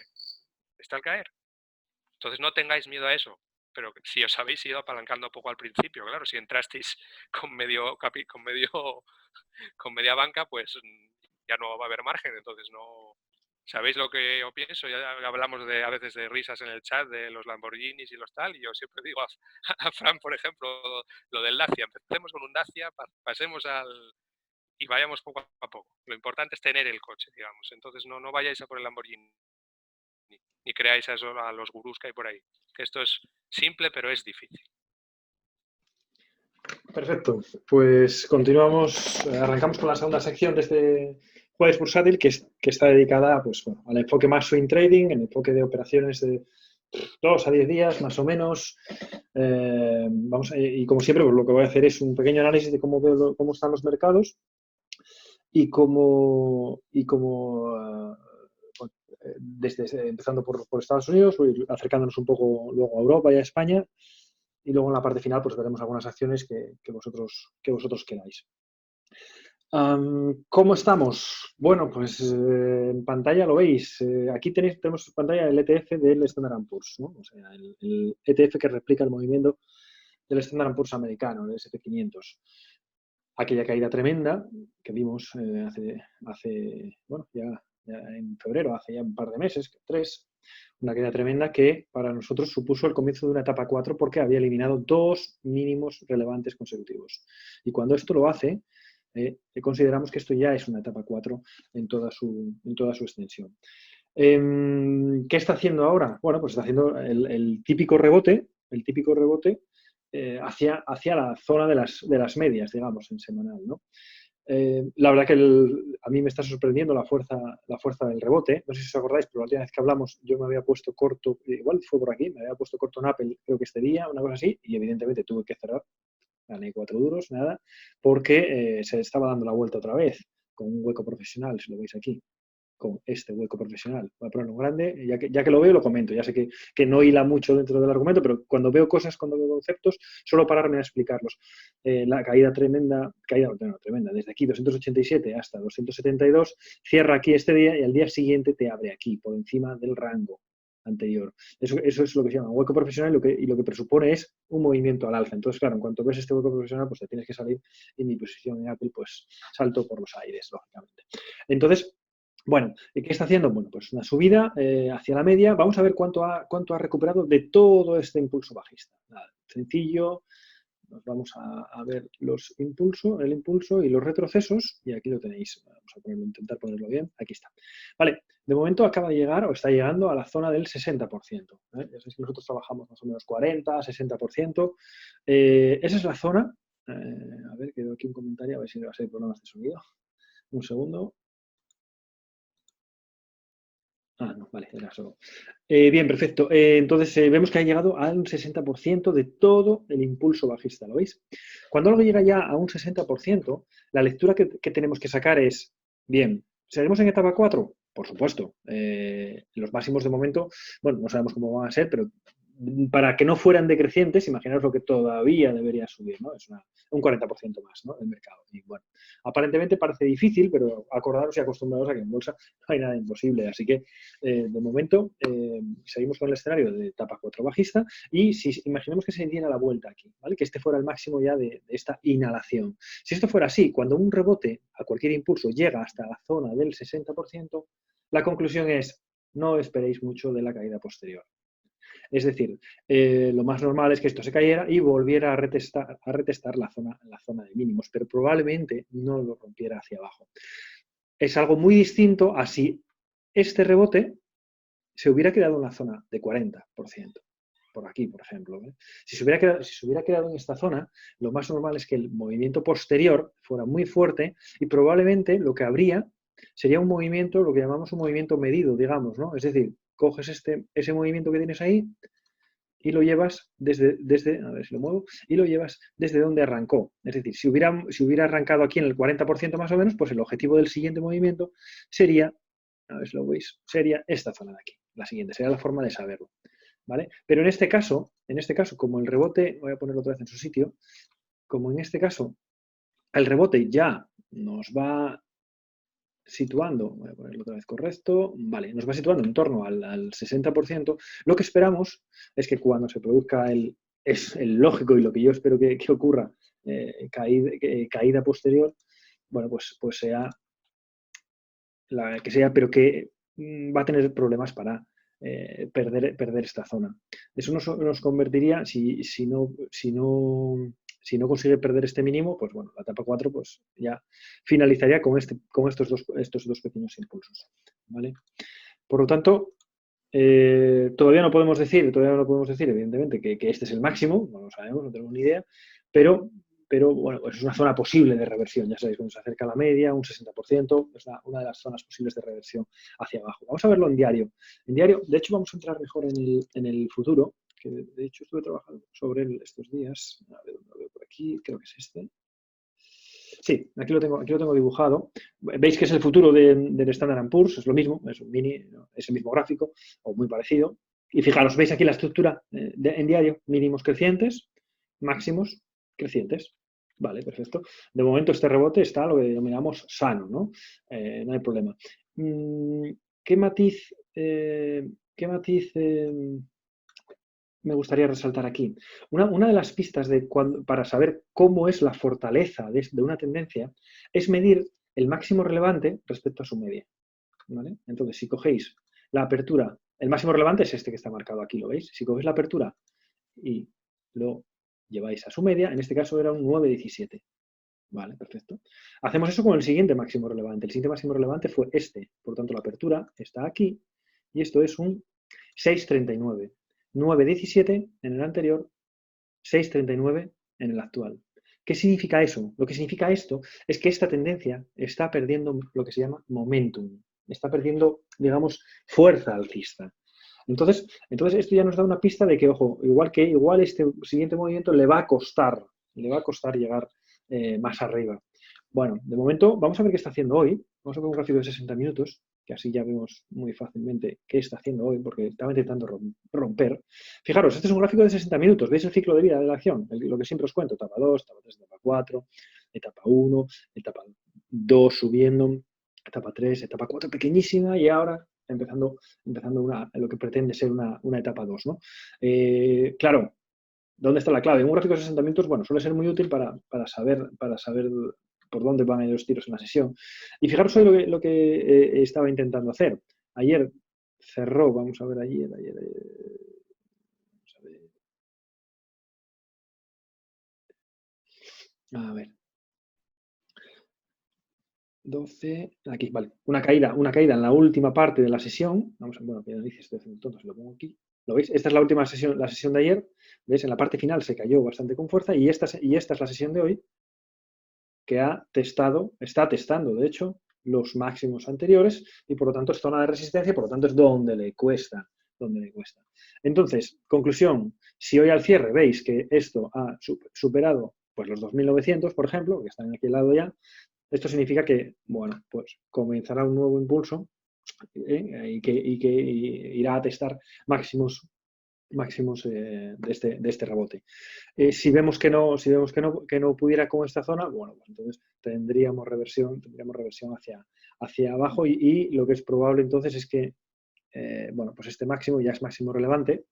Está al caer. Entonces no tengáis miedo a eso. Pero si os habéis ido apalancando poco al principio, claro, si entrasteis con media banca, pues ya no va a haber margen. Entonces no. ¿Sabéis lo que yo pienso? Ya hablamos a veces de risas en el chat de los Lamborghinis y los tal, y yo siempre digo a Fran, por ejemplo, lo del Dacia. Empecemos con un Dacia, pasemos y vayamos poco a poco. Lo importante es tener el coche, digamos. Entonces no vayáis a por el Lamborghini, ni creáis a eso a los gurús que hay por ahí. Que esto es simple, pero es difícil. Perfecto. Pues continuamos, arrancamos con la segunda sección de este jueves bursátil que está dedicada pues, bueno, al enfoque más swing trading, el enfoque de operaciones de 2 a 10 días, más o menos. Y como siempre, pues lo que voy a hacer es un pequeño análisis de cómo están los mercados y empezando por Estados Unidos, acercándonos un poco luego a Europa y a España. Y luego en la parte final pues veremos algunas acciones que vosotros queráis. ¿Cómo estamos? Bueno, pues en pantalla lo veis. Aquí tenemos en pantalla el ETF del Standard & Poor's, ¿no? O sea, el ETF que replica el movimiento del Standard & Poor's americano, el S&P 500. Aquella caída tremenda que vimos ya en febrero, hace ya un par de meses, 3, una caída tremenda que para nosotros supuso el comienzo de una etapa 4 porque había eliminado 2 mínimos relevantes consecutivos. Y cuando esto lo hace, consideramos que esto ya es una etapa 4 en toda su extensión. ¿Qué está haciendo ahora? Bueno, pues está haciendo el típico rebote hacia la zona de las medias, digamos, en semanal, ¿no? La verdad que a mí me está sorprendiendo la fuerza del rebote. No sé si os acordáis, pero la última vez que hablamos yo me había puesto corto, igual fue por aquí, me había puesto corto en Apple, creo que este día, una cosa así, y evidentemente tuve que cerrar, gané 4 duros, nada, porque se estaba dando la vuelta otra vez con un hueco profesional, si lo veis aquí, con este hueco profesional. Voy a ponerlo en grande, ya que lo veo lo comento, ya sé que no hila mucho dentro del argumento, pero cuando veo cosas, cuando veo conceptos, suelo pararme a explicarlos. La caída tremenda, desde aquí 287 hasta 272, cierra aquí este día y al día siguiente te abre aquí, por encima del rango anterior. Eso es lo que se llama hueco profesional y lo que presupone es un movimiento al alza. Entonces, claro, en cuanto ves este hueco profesional, pues te tienes que salir y mi posición en Apple, pues salto por los aires, lógicamente. Entonces, bueno, ¿qué está haciendo? Bueno, pues una subida hacia la media. Vamos a ver cuánto ha recuperado de todo este impulso bajista. Nada, sencillo. Nos vamos a ver el impulso y los retrocesos. Y aquí lo tenéis. Vamos a intentar ponerlo bien. Aquí está. Vale, de momento acaba de llegar o está llegando a la zona del 60%. Ya sabéis que nosotros trabajamos más o menos 40, 60%. Esa es la zona. A ver, quedó aquí un comentario, a ver si le va a ser problemas de sonido. Un segundo. No, vale, era solo. Bien, perfecto. Entonces, vemos que ha llegado a un 60% de todo el impulso bajista, ¿lo veis? Cuando algo llega ya a un 60%, la lectura que tenemos que sacar es, bien, ¿seguimos en etapa 4? Por supuesto. Los máximos de momento, bueno, no sabemos cómo van a ser, pero para que no fueran decrecientes, imaginaos lo que todavía debería subir, ¿no? Es un 40% más, ¿no? El mercado. Y bueno, aparentemente parece difícil, pero acordaros y acostumbrados a que en bolsa no hay nada imposible. Así que, de momento, seguimos con el escenario de etapa 4 bajista y si imaginemos que se diera la vuelta aquí, ¿vale? Que este fuera el máximo ya de esta inhalación. Si esto fuera así, cuando un rebote a cualquier impulso llega hasta la zona del 60%, la conclusión es no esperéis mucho de la caída posterior. Es decir, lo más normal es que esto se cayera y volviera a retestar la zona de mínimos, pero probablemente no lo rompiera hacia abajo. Es algo muy distinto a si este rebote se hubiera quedado en la zona de 40%. Por aquí, por ejemplo. Si se hubiera quedado en esta zona, lo más normal es que el movimiento posterior fuera muy fuerte y probablemente lo que habría sería un movimiento, lo que llamamos un movimiento medido, digamos, ¿no? Es decir, coges ese movimiento que tienes ahí y lo llevas desde, a ver si lo muevo, y lo llevas desde donde arrancó. Es decir, si hubiera arrancado aquí en el 40% más o menos, pues el objetivo del siguiente movimiento sería, a ver si lo veis, sería esta zona de aquí. La siguiente, sería la forma de saberlo. ¿Vale? Pero en este caso, como el rebote, voy a ponerlo otra vez en su sitio, como en este caso el rebote ya nos va situando, voy a ponerlo otra vez correcto, vale, nos va situando en torno al 60%, lo que esperamos es que cuando se produzca es el lógico y lo que yo espero que ocurra, caída posterior, bueno, pues sea la que sea, pero que va a tener problemas para perder esta zona. Eso nos convertiría, si no consigue perder este mínimo, pues bueno, la etapa 4 pues ya finalizaría con estos dos pequeños impulsos. ¿Vale? Por lo tanto, todavía no podemos decir, evidentemente, que este es el máximo, no lo sabemos, no tenemos ni idea, pero bueno, pues es una zona posible de reversión, ya sabéis, cuando se acerca a la media, un 60%, es una de las zonas posibles de reversión hacia abajo. Vamos a verlo en diario. En diario, de hecho, vamos a entrar mejor en el futuro, que de hecho estuve trabajando sobre él estos días. A ver, lo veo por aquí, creo que es este. Sí, aquí lo tengo dibujado. Veis que es el futuro del Standard & Poor's, es lo mismo, es el mismo gráfico, o muy parecido. Y fijaros, veis aquí la estructura en diario, mínimos crecientes, máximos crecientes. Vale, perfecto. De momento este rebote está lo que denominamos sano, ¿no? No hay problema. ¿Qué matiz me gustaría resaltar aquí? Una de las pistas para saber cómo es la fortaleza de una tendencia es medir el máximo relevante respecto a su media. ¿Vale? Entonces, si cogéis la apertura, el máximo relevante es este que está marcado aquí, ¿lo veis? Si cogéis la apertura y lo lleváis a su media, en este caso era un 9,17. Vale, perfecto. Hacemos eso con el siguiente máximo relevante. El siguiente máximo relevante fue este. Por lo tanto, la apertura está aquí y esto es un 6,39. 9,17 en el anterior, 6,39 en el actual. ¿Qué significa eso? Lo que significa esto es que esta tendencia está perdiendo lo que se llama momentum. Está perdiendo, digamos, fuerza alcista. Entonces esto ya nos da una pista de que, ojo, igual este siguiente movimiento le va a costar llegar más arriba. Bueno, de momento vamos a ver qué está haciendo hoy. Vamos a ver un gráfico de 60 minutos, que así ya vemos muy fácilmente qué está haciendo hoy, porque estaba intentando romper. Fijaros, este es un gráfico de 60 minutos. ¿Veis el ciclo de vida de la acción? Lo que siempre os cuento, etapa 2, etapa 3, etapa 4, etapa 1, etapa 2 subiendo, etapa 3, etapa 4 pequeñísima y ahora empezando lo que pretende ser una etapa 2, ¿no? Claro, ¿dónde está la clave? Un gráfico de 60 minutos, bueno, suele ser muy útil para saber por dónde van a ir los tiros en la sesión. Y fijaros hoy lo que estaba intentando hacer. Ayer cerró, vamos a ver ayer. A ver. 12, aquí, vale. Una caída en la última parte de la sesión. Vamos a ver, bueno, que dice, estoy haciendo tonto, se lo pongo aquí. ¿Lo veis? Esta es la última sesión, la sesión de ayer. ¿Veis? En la parte final se cayó bastante con fuerza y esta es la sesión de hoy que está testando, de hecho, los máximos anteriores y por lo tanto es zona de resistencia, por lo tanto es donde le cuesta. Entonces, conclusión, si hoy al cierre veis que esto ha superado pues los 2.900, por ejemplo, que están aquí al lado ya, esto significa que, bueno, pues comenzará un nuevo impulso y que irá a testar máximos de este rebote. Si vemos que no pudiera con esta zona, bueno, pues entonces tendríamos reversión hacia abajo y lo que es probable entonces es que, bueno, pues este máximo ya es máximo relevante.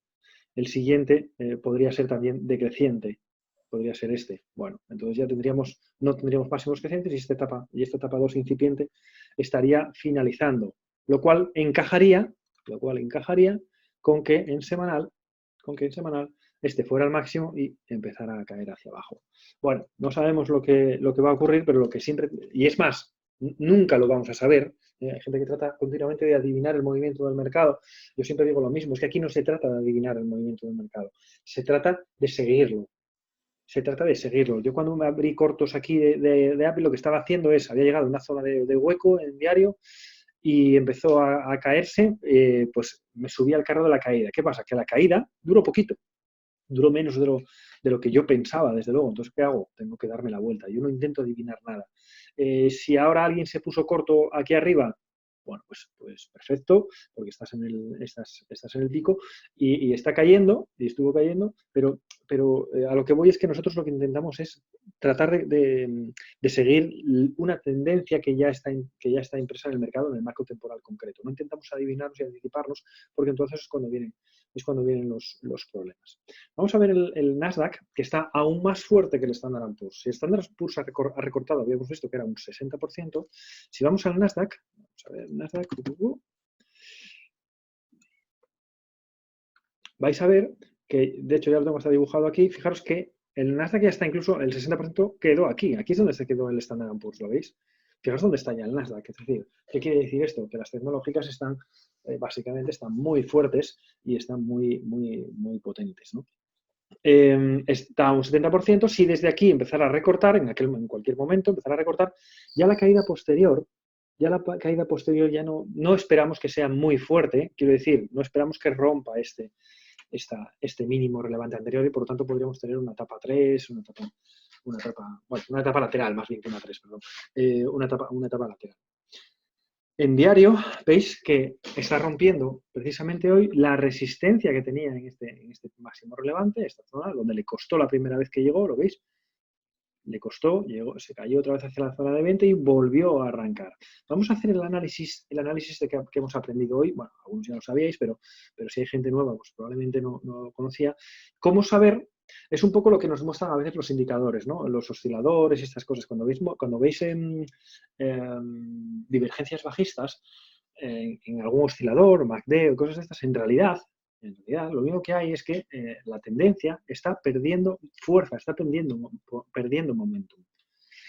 El siguiente podría ser también decreciente, podría ser este. Bueno, entonces ya no tendríamos máximos crecientes y esta etapa 2 incipiente estaría finalizando, lo cual encajaría con que en semanal este fuera el máximo y empezara a caer hacia abajo. Bueno, no sabemos lo que va a ocurrir, pero lo que siempre, y es más, nunca lo vamos a saber. Hay gente que trata continuamente de adivinar el movimiento del mercado. Yo siempre digo lo mismo, es que aquí no se trata de adivinar el movimiento del mercado, se trata de seguirlo. Yo cuando me abrí cortos aquí de Apple, lo que estaba haciendo había llegado a una zona de hueco en diario y empezó a caerse, pues me subí al carro de la caída. ¿Qué pasa? Que la caída duró poquito, duró menos de lo que yo pensaba, desde luego. Entonces, ¿qué hago? Tengo que darme la vuelta. Yo no intento adivinar nada. Si ahora alguien se puso corto aquí arriba, bueno, pues perfecto, porque estás en el pico y está cayendo, y estuvo cayendo, pero a lo que voy es que nosotros lo que intentamos es tratar de seguir una tendencia que ya está impresa en el mercado, en el marco temporal concreto. No intentamos adivinarnos y anticiparnos, porque entonces es cuando vienen los problemas. Vamos a ver el Nasdaq, que está aún más fuerte que el Standard & Poor's. Si el Standard & Poor's ha recortado, habíamos visto que era un 60%. Si vamos al Nasdaq, vamos a ver el Nasdaq, vais a ver que, de hecho ya lo tengo hasta dibujado aquí, fijaros que el Nasdaq ya está incluso, el 60% quedó aquí. Aquí es donde se quedó el Standard & Poor's, ¿lo veis? Fijaros dónde está ya el Nasdaq. Es decir, ¿qué quiere decir esto? Que las tecnológicas están, básicamente, están muy fuertes y están muy, muy, muy potentes, ¿no? Está a un 70%. Si desde aquí empezara a recortar, en cualquier momento empezar a recortar, ya la caída posterior ya no esperamos que sea muy fuerte, quiero decir, no esperamos que rompa este mínimo relevante anterior y por lo tanto podríamos tener una etapa 3, una etapa lateral, más bien que una 3, perdón, una etapa lateral. En diario veis que está rompiendo precisamente hoy la resistencia que tenía en este máximo relevante, esta zona, donde le costó la primera vez que llegó, ¿lo veis? Le costó, se cayó otra vez hacia la zona de 20 y volvió a arrancar. Vamos a hacer el análisis de que hemos aprendido hoy. Bueno, algunos ya lo sabíais, pero si hay gente nueva, pues probablemente no lo conocía. ¿Cómo saber? Es un poco lo que nos muestran a veces los indicadores, ¿no? Los osciladores y estas cosas. Cuando veis divergencias bajistas en algún oscilador, MACD o cosas de estas, en realidad lo único que hay es que la tendencia está perdiendo fuerza, está perdiendo momentum.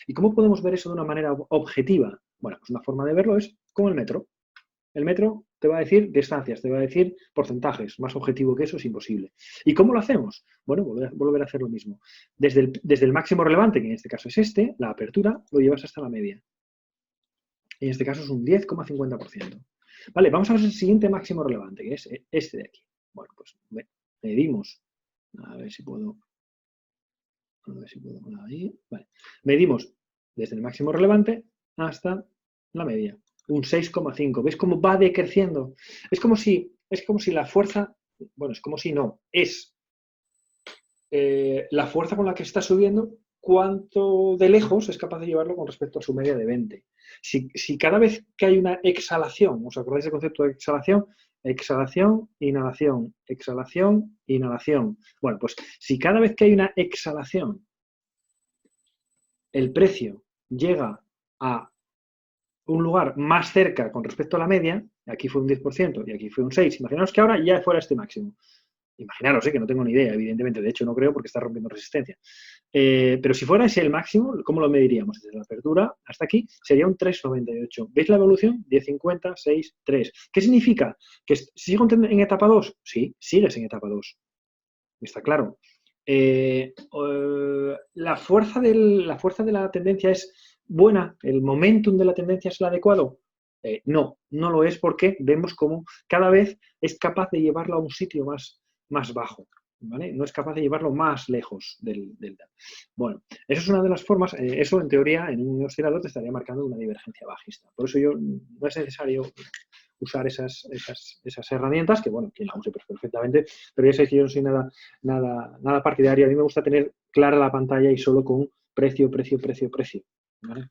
¿Y cómo podemos ver eso de una manera objetiva? Bueno, pues una forma de verlo es como el metro. El metro te va a decir distancias, te va a decir porcentajes. Más objetivo que eso es imposible. ¿Y cómo lo hacemos? Bueno, volver a hacer lo mismo. Desde el máximo relevante, que en este caso es la apertura, lo llevas hasta la media. En este caso es un 10,50%. Vale, vamos a ver el siguiente máximo relevante, que es este de aquí. Bueno, pues medimos. A ver si puedo ahí. Vale. Medimos desde el máximo relevante hasta la media. Un 6,5. ¿Ves cómo va decreciendo? Es como si la fuerza, bueno, es como si no, es la fuerza con la que está subiendo, cuánto de lejos es capaz de llevarlo con respecto a su media de 20. Si cada vez que hay una exhalación, ¿os acordáis del concepto de exhalación? Exhalación, inhalación, exhalación, inhalación. Bueno, pues si cada vez que hay una exhalación el precio llega a un lugar más cerca con respecto a la media, aquí fue un 10% y aquí fue un 6%, imaginaos que ahora ya fuera este máximo. Imaginaros, que no tengo ni idea, evidentemente, de hecho no creo porque está rompiendo resistencia. Pero si fuera ese el máximo, ¿cómo lo mediríamos? Desde la apertura hasta aquí sería un 3,98. ¿Veis la evolución? 10,50, 6, 3. ¿Qué significa? ¿Que sigo en etapa 2? Sí, sigues en etapa 2. Está claro. La fuerza de la tendencia es buena, el momentum de la tendencia es el adecuado. No lo es porque vemos cómo cada vez es capaz de llevarlo a un sitio más bajo, ¿vale? No es capaz de llevarlo más lejos del Bueno, eso es una de las formas, eso en teoría en un oscilador te estaría marcando una divergencia bajista. Por eso no es necesario usar esas herramientas, que bueno, quien la use perfectamente, pero ya sabéis que yo no soy nada partidario. A mí me gusta tener clara la pantalla y solo con precio, ¿vale?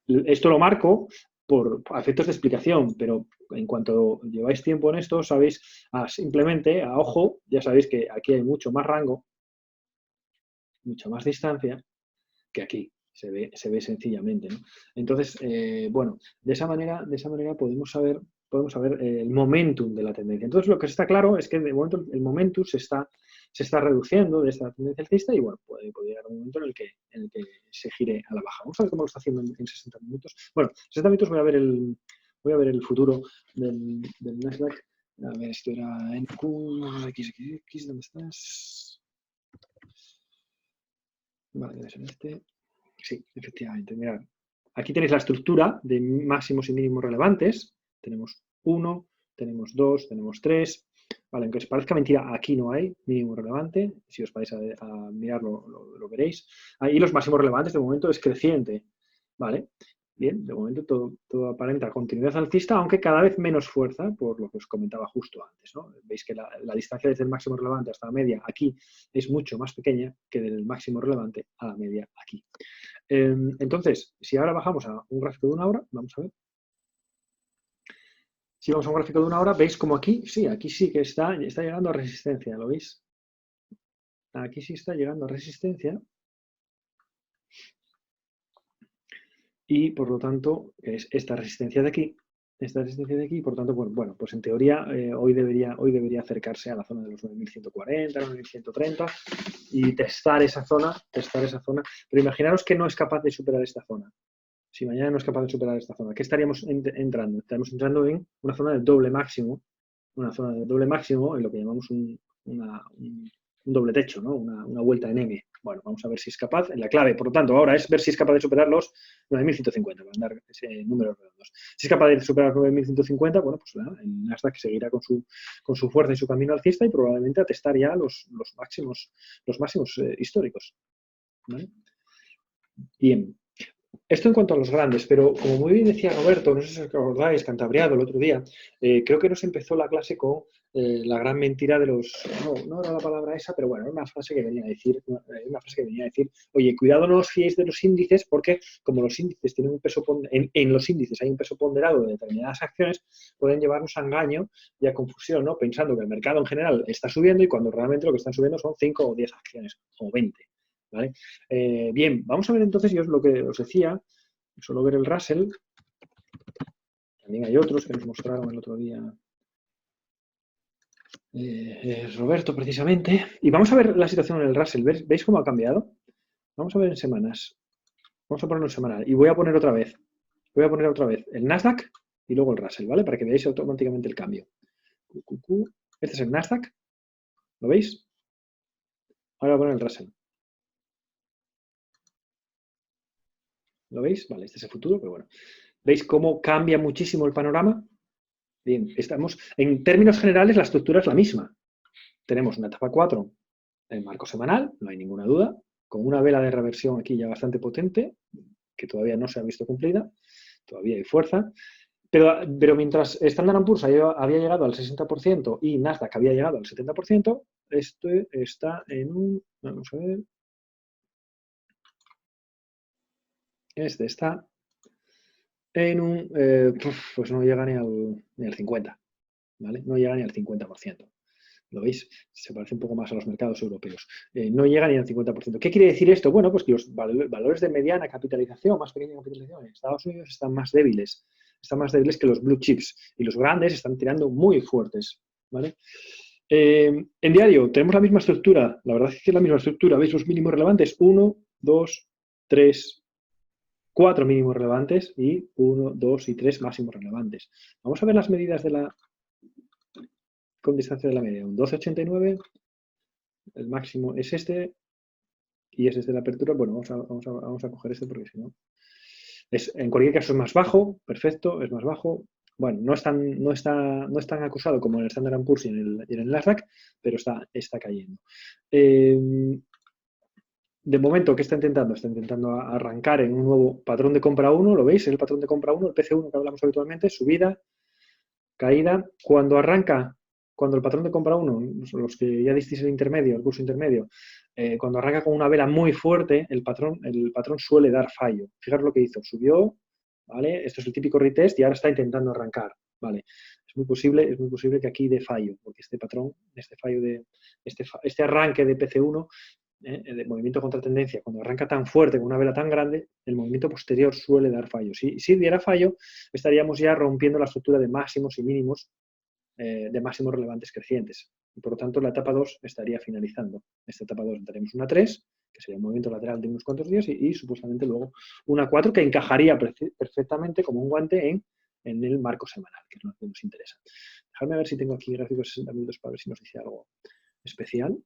Esto lo marco por efectos de explicación, pero en cuanto lleváis tiempo en esto, sabéis simplemente, a ojo, ya sabéis que aquí hay mucho más rango, mucha más distancia que aquí. Se ve sencillamente, ¿no? Entonces, bueno, de esa manera podemos saber el momentum de la tendencia. Entonces, lo que está claro es que de momento el momentum se está reduciendo de esta tendencia alcista y, bueno, puede llegar un momento en el que se gire a la baja. Vamos a ver cómo lo está haciendo en 60 minutos. Bueno, en 60 minutos voy a ver el futuro del Nasdaq. A ver, esto era NQXX, ¿dónde estás? Vale, debe ser este. Sí, efectivamente. Mirad, aquí tenéis la estructura de máximos y mínimos relevantes. Tenemos 1, tenemos 2, tenemos 3. Vale, aunque os parezca mentira, aquí no hay mínimo relevante. Si os vais a mirarlo, lo veréis. Ahí los máximos relevantes de momento es creciente. Vale, bien, de momento todo aparenta continuidad alcista, aunque cada vez menos fuerza, por lo que os comentaba justo antes, ¿no? Veis que la distancia desde el máximo relevante hasta la media aquí es mucho más pequeña que del máximo relevante a la media aquí. Entonces, si ahora bajamos a un gráfico de una hora, vamos a ver. Si vamos a un gráfico de una hora, veis como aquí sí que está llegando a resistencia, ¿lo veis? Aquí sí está llegando a resistencia. Y por lo tanto, es esta resistencia de aquí, por lo tanto, bueno, pues en teoría hoy debería acercarse a la zona de los 9.140, 9.130 y testar esa zona, pero imaginaros que no es capaz de superar esta zona. Si mañana no es capaz de superar esta zona, ¿qué estaríamos entrando? Estaríamos entrando en una zona de doble máximo, en lo que llamamos un doble techo, ¿no? Una vuelta en M. Bueno, vamos a ver si es capaz. La clave, por lo tanto, ahora es ver si es capaz de superar los 9.150, para dar ese número redondos. Si es capaz de superar los 9.150, bueno, pues el Nasdaq seguirá con su fuerza y su camino alcista y probablemente a testar ya los máximos históricos. ¿Vale? Bien. Esto en cuanto a los grandes, pero como muy bien decía Roberto, no sé si os acordáis, Cantabriado el otro día, creo que nos empezó la clase con la gran mentira de los... No era la palabra esa, pero bueno, era una frase que venía a decir, oye, cuidado, no os fiéis de los índices, porque como los índices tienen un peso en los índices hay un peso ponderado de determinadas acciones, pueden llevarnos a engaño y a confusión, ¿no? Pensando que el mercado en general está subiendo y cuando realmente lo que están subiendo son 5 o 10 acciones, o 20. ¿Vale? Bien, vamos a ver entonces, yo lo que os decía, solo ver el Russell, también hay otros que nos mostraron el otro día Roberto precisamente, y vamos a ver la situación en el Russell, ¿veis cómo ha cambiado? Vamos a ver en semanas, vamos a ponerlo en semanal, y voy a poner otra vez el Nasdaq y luego el Russell, ¿vale? Para que veáis automáticamente el cambio. Este es el Nasdaq, ¿lo veis? Ahora voy a poner el Russell. ¿Lo veis? Vale, este es el futuro, pero bueno. ¿Veis cómo cambia muchísimo el panorama? Bien, en términos generales, la estructura es la misma. Tenemos una etapa 4 en marco semanal, no hay ninguna duda, con una vela de reversión aquí ya bastante potente, que todavía no se ha visto cumplida, todavía hay fuerza, pero mientras Standard & Poor's había llegado al 60% y Nasdaq había llegado al 70%, este está en un... Vamos a ver... Este está en un... pues no llega ni al 50%, ¿vale? No llega ni al 50%. ¿Lo veis? Se parece un poco más a los mercados europeos. No llega ni al 50%. ¿Qué quiere decir esto? Bueno, pues que los valores de mediana capitalización, más pequeña capitalización en Estados Unidos están más débiles que los blue chips. Y los grandes están tirando muy fuertes. ¿Vale? En diario tenemos la misma estructura. La verdad es que es la misma estructura. ¿Veis los mínimos relevantes? 1, 2, 3, 4 mínimos relevantes y 1, 2 y 3 máximos relevantes. Vamos a ver las medidas con distancia de la media. Un 12,89, el máximo es este y es desde la apertura. Bueno, vamos a coger este porque si no... en cualquier caso es más bajo, perfecto, es más bajo. Bueno, no es tan acusado como en el Standard & Poor's y en el Nasdaq, pero está cayendo. De momento, ¿qué está intentando? Está intentando arrancar en un nuevo patrón de compra 1, ¿lo veis? El patrón de compra 1, el PC1 que hablamos habitualmente, subida, caída. Cuando el patrón de compra 1, los que ya disteis el intermedio, el curso intermedio, cuando arranca con una vela muy fuerte, el patrón suele dar fallo. Fijaros lo que hizo, subió, ¿vale? Esto es el típico retest y ahora está intentando arrancar, ¿vale? Es muy posible que aquí dé fallo, porque este patrón, este arranque de PC1, de movimiento contra tendencia, cuando arranca tan fuerte con una vela tan grande, el movimiento posterior suele dar fallo. Si diera fallo, estaríamos ya rompiendo la estructura de máximos y mínimos de máximos relevantes crecientes. Y por lo tanto, la etapa 2 estaría finalizando. Esta etapa 2 tenemos una 3, que sería un movimiento lateral de unos cuantos días, y supuestamente luego una 4, que encajaría perfectamente como un guante en el marco semanal, que es lo que nos interesa. Dejadme ver si tengo aquí gráficos de 60 minutos para ver si nos dice algo especial.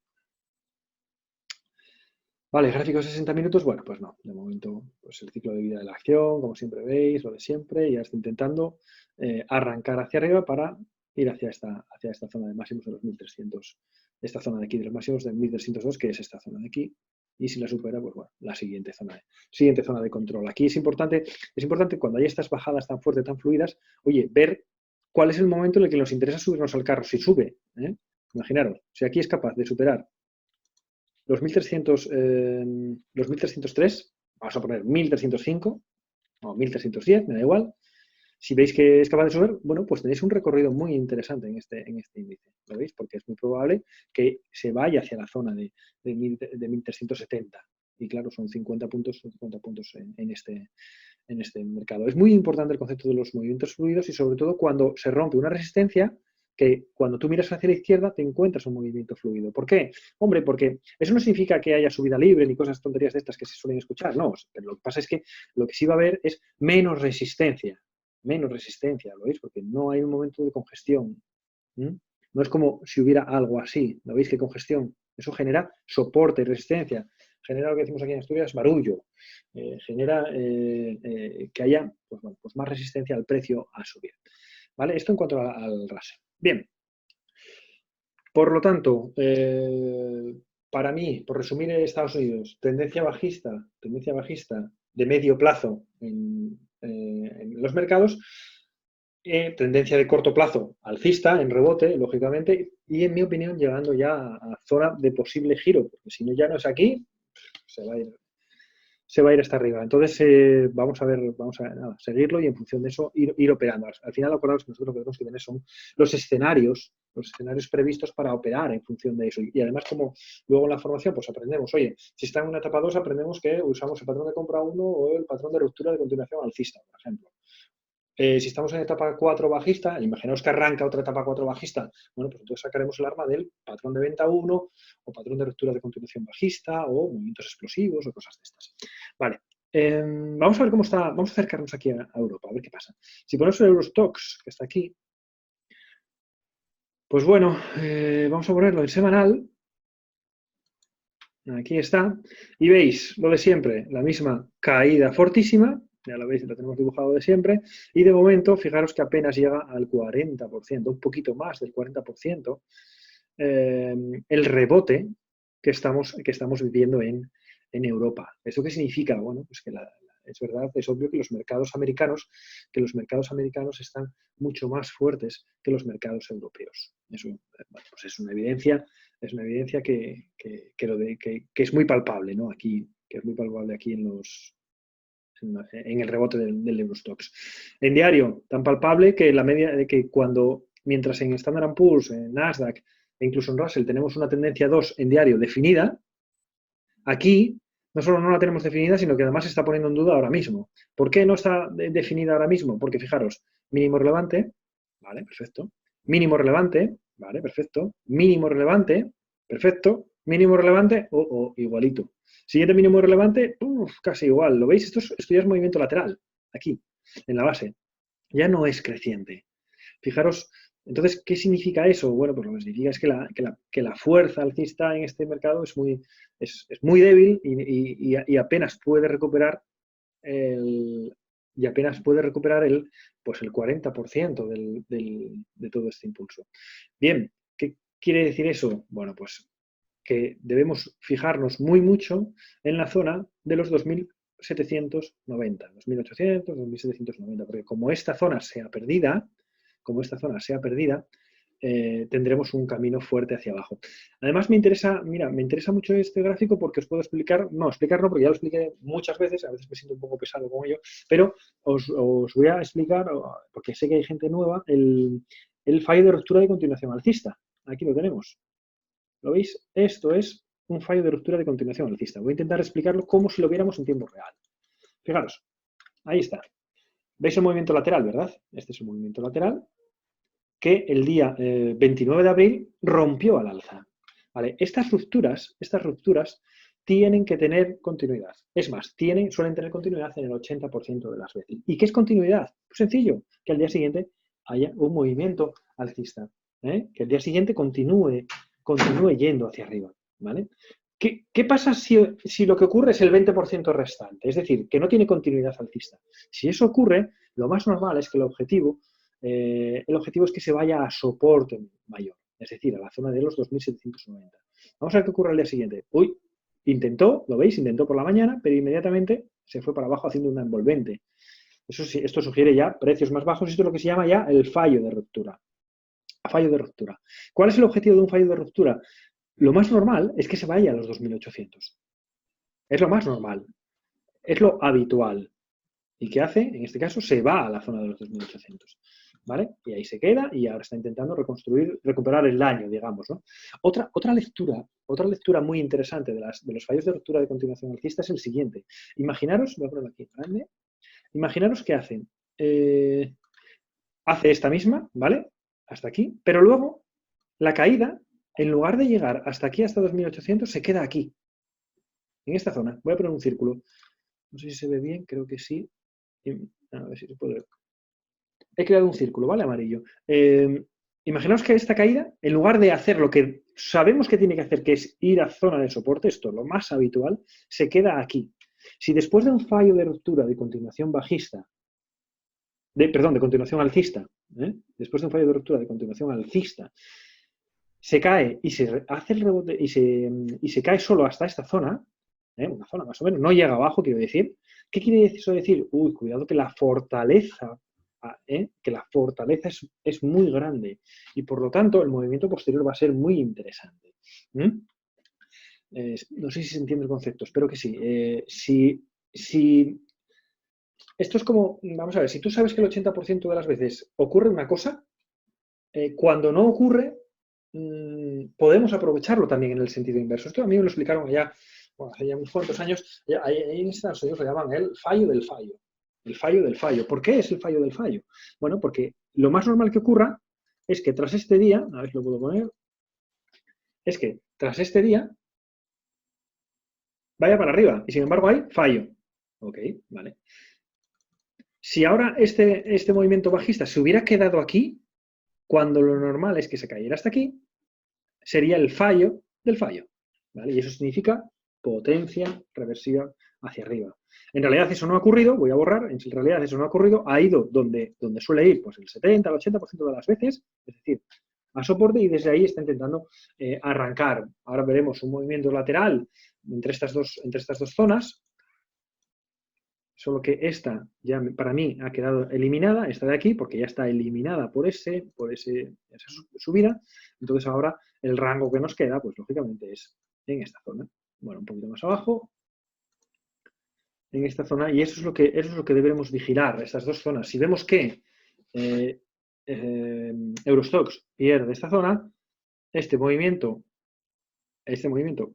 Vale, gráfico de 60 minutos, bueno, pues no, de momento, pues el ciclo de vida de la acción, como siempre veis, lo de siempre, ya está intentando arrancar hacia arriba para ir hacia esta zona de máximos de los 1300, esta zona de aquí de los máximos de 1302, que es esta zona de aquí, y si la supera, pues bueno, la siguiente zona de control. Aquí es importante cuando hay estas bajadas tan fuertes, tan fluidas, oye, ver cuál es el momento en el que nos interesa subirnos al carro, si sube, ¿eh? Imaginaros, si aquí es capaz de superar los 1303, vamos a poner 1305 o 1310, me da igual. Si veis que es capaz de subir, bueno, pues tenéis un recorrido muy interesante en este índice, ¿lo veis? Porque es muy probable que se vaya hacia la zona de 1370. Y claro, son 50 puntos en este mercado. Es muy importante el concepto de los movimientos fluidos y sobre todo cuando se rompe una resistencia, que cuando tú miras hacia la izquierda te encuentras un movimiento fluido. ¿Por qué? Hombre, porque eso no significa que haya subida libre ni cosas tonterías de estas que se suelen escuchar, no. Pero lo que pasa es que lo que sí va a haber es menos resistencia, ¿lo veis? Porque no hay un momento de congestión. No es como si hubiera algo así, ¿lo veis? Que congestión, eso genera soporte y resistencia, genera lo que decimos aquí en Asturias, barullo, genera que haya pues, bueno, pues más resistencia al precio a subir. ¿Vale? Esto en cuanto al Russell. Bien. Por lo tanto, para mí, por resumir Estados Unidos, tendencia bajista de medio plazo en los mercados, tendencia de corto plazo alcista, en rebote, lógicamente, y en mi opinión llegando ya a zona de posible giro, porque si no ya no es aquí, se va a ir hasta arriba. Entonces, vamos a seguirlo y en función de eso ir operando. Al final, acordaos que nosotros lo que tenemos que tener son los escenarios previstos para operar en función de eso. Y además, como luego en la formación, pues aprendemos, oye, si está en una etapa 2, aprendemos que usamos el patrón de compra 1 o el patrón de ruptura de continuación alcista, por ejemplo. Si estamos en etapa 4 bajista, imaginaos que arranca otra etapa 4 bajista, bueno, pues entonces sacaremos el arma del patrón de venta 1 o patrón de ruptura de continuación bajista o movimientos explosivos o cosas de estas. Vale, vamos a ver cómo está, vamos a acercarnos aquí a Europa, a ver qué pasa. Si ponemos el Eurostoxx, que está aquí, pues bueno, vamos a ponerlo en semanal. Aquí está. Y veis lo de siempre, la misma caída fortísima. Ya lo veis, lo tenemos dibujado de siempre. Y de momento, fijaros que apenas llega al 40%, un poquito más del 40%, el rebote que estamos viviendo en Europa. ¿Eso qué significa? Bueno, pues que es verdad, es obvio que los mercados americanos están mucho más fuertes que los mercados europeos. Eso, bueno, pues es una evidencia que es muy palpable, ¿no? Aquí, que es muy palpable aquí en el rebote del Eurostoxx. En diario, tan palpable que la media de que mientras en Standard & Poor's, en Nasdaq e incluso en Russell tenemos una tendencia 2 en diario definida, aquí no solo no la tenemos definida, sino que además se está poniendo en duda ahora mismo. ¿Por qué no está definida ahora mismo? Porque fijaros, mínimo relevante, vale, perfecto. Mínimo relevante, vale, perfecto. Mínimo relevante, perfecto. Mínimo relevante o igualito. Siguiente mínimo relevante, casi igual. ¿Lo veis? Esto ya es movimiento lateral, aquí, en la base. Ya no es creciente. Fijaros, entonces, ¿qué significa eso? Bueno, pues lo que significa es que la fuerza alcista en este mercado es muy débil y apenas puede recuperar el 40% de todo este impulso. Bien, ¿qué quiere decir eso? Bueno, pues que debemos fijarnos muy mucho en la zona de los 2.790, 2.800, 2.790, porque como esta zona sea perdida, tendremos un camino fuerte hacia abajo. Además, me interesa mucho este gráfico porque os puedo explicar no, porque ya lo expliqué muchas veces, a veces me siento un poco pesado con ello, pero os voy a explicar, porque sé que hay gente nueva, el fallo de ruptura de continuación alcista. Aquí lo tenemos. ¿Lo veis? Esto es un fallo de ruptura de continuación alcista. Voy a intentar explicarlo como si lo viéramos en tiempo real. Fijaros, ahí está. ¿Veis el movimiento lateral, verdad? Este es un movimiento lateral que el día 29 de abril rompió al alza. ¿Vale? Estas rupturas tienen que tener continuidad. Es más, suelen tener continuidad en el 80% de las veces. ¿Y qué es continuidad? Pues sencillo, que al día siguiente haya un movimiento alcista. Que el día siguiente continúe yendo hacia arriba. ¿Vale? ¿Qué pasa si lo que ocurre es el 20% restante? Es decir, que no tiene continuidad alcista. Si eso ocurre, lo más normal es que el objetivo es que se vaya a soporte mayor, es decir, a la zona de los 2790. Vamos a ver qué ocurre al día siguiente. Uy, intentó, lo veis, intentó por la mañana, pero inmediatamente se fue para abajo haciendo una envolvente. Eso sí, esto sugiere ya precios más bajos. Esto es lo que se llama ya el fallo de ruptura. Fallo de ruptura. ¿Cuál es el objetivo de un fallo de ruptura? Lo más normal es que se vaya a los 2800. Es lo más normal. Es lo habitual. ¿Y qué hace? En este caso, se va a la zona de los 2800. ¿Vale? Y ahí se queda y ahora está intentando recuperar el daño, digamos, ¿no? Otra lectura muy interesante de los fallos de ruptura de continuación alcista es el siguiente. Imaginaros, voy a ponerlo aquí grande, imaginaros que hace esta misma, ¿vale? Hasta aquí, pero luego la caída, en lugar de llegar hasta aquí, hasta 2800, se queda aquí, en esta zona. Voy a poner un círculo. No sé si se ve bien, creo que sí. A ver si se puede ver. He creado un círculo, ¿vale? Amarillo. Imaginaos que esta caída, en lugar de hacer lo que sabemos que tiene que hacer, que es ir a zona de soporte, esto es lo más habitual, se queda aquí. Si después de un fallo de ruptura de continuación bajista, de continuación alcista, después de un fallo de ruptura de continuación alcista, se cae y se hace el rebote y se cae solo hasta esta zona, una zona más o menos, no llega abajo, quiero decir. ¿Qué quiere eso decir? Uy, cuidado que la fortaleza es muy grande y por lo tanto el movimiento posterior va a ser muy interesante. No sé si se entiende el concepto, espero que sí. Esto es como, vamos a ver, si tú sabes que el 80% de las veces ocurre una cosa, cuando no ocurre, podemos aprovecharlo también en el sentido inverso. Esto a mí me lo explicaron allá, bueno, hace ya unos cuantos años, ahí en Estados Unidos lo llaman el fallo del fallo. El fallo del fallo. ¿Por qué es el fallo del fallo? Bueno, porque lo más normal que ocurra es que tras este día, a ver si lo puedo poner, es que tras este día vaya para arriba y sin embargo hay fallo. Ok, vale. Si ahora este movimiento bajista se hubiera quedado aquí, cuando lo normal es que se cayera hasta aquí, sería el fallo del fallo. ¿Vale? Y eso significa potencia reversiva hacia arriba. En realidad eso no ha ocurrido, voy a borrar, en realidad eso no ha ocurrido, ha ido donde suele ir, pues el 70, el 80% de las veces, es decir, a soporte y desde ahí está intentando arrancar. Ahora veremos un movimiento lateral entre estas dos zonas, solo que esta ya para mí ha quedado eliminada, esta de aquí, porque ya está eliminada por esa subida. Entonces ahora el rango que nos queda, pues lógicamente es en esta zona. Bueno, un poquito más abajo, en esta zona, y eso es lo que deberemos vigilar, estas dos zonas. Si vemos que Eurostoxx pierde esta zona, este movimiento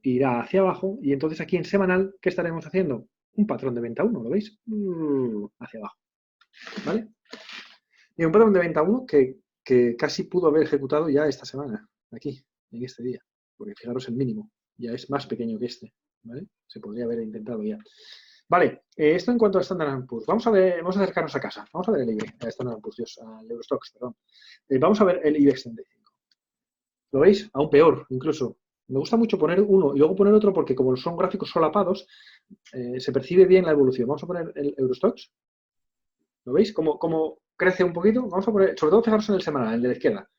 irá hacia abajo y entonces aquí en semanal, ¿qué estaremos haciendo? Un patrón de venta 1, ¿lo veis? Hacia abajo. ¿Vale? Y un patrón de venta 1 que casi pudo haber ejecutado ya esta semana, aquí, en este día. Porque fijaros el mínimo, ya es más pequeño que este. ¿Vale? Se podría haber intentado ya. Vale, esto en cuanto a Standard & Poor's. Vamos a acercarnos a casa. Vamos a ver el IBEX, Standard & Poor's, al Eurostoxx, perdón. Vamos a ver el IBEX 35. ¿Lo veis? Aún peor, incluso. Me gusta mucho poner uno y luego poner otro porque como son gráficos solapados, se percibe bien la evolución. Vamos a poner el Eurostoxx. ¿Lo veis? ¿Cómo crece un poquito? Vamos a poner, sobre todo fijaros en el semanal, el de la izquierda.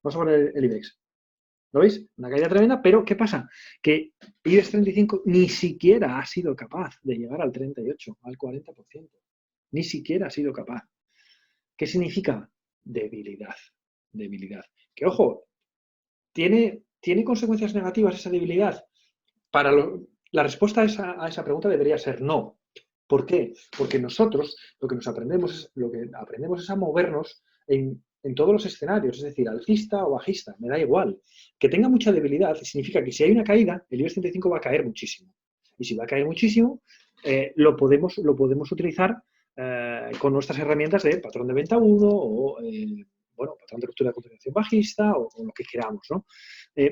Vamos a poner el IBEX. ¿Lo veis? Una caída tremenda, pero ¿qué pasa? Que IBEX 35 ni siquiera ha sido capaz de llegar al 38, al 40%. Ni siquiera ha sido capaz. ¿Qué significa? Debilidad. Debilidad. Que, ojo, ¿tiene consecuencias negativas esa debilidad? La respuesta a esa pregunta debería ser no. ¿Por qué? Porque nosotros lo que aprendemos es a movernos en todos los escenarios, es decir, alcista o bajista, me da igual. Que tenga mucha debilidad significa que si hay una caída, el IBEX 35 va a caer muchísimo. Y si va a caer muchísimo, lo podemos utilizar con nuestras herramientas de patrón de venta 1 o patrón de ruptura de continuación bajista o lo que queramos, ¿no?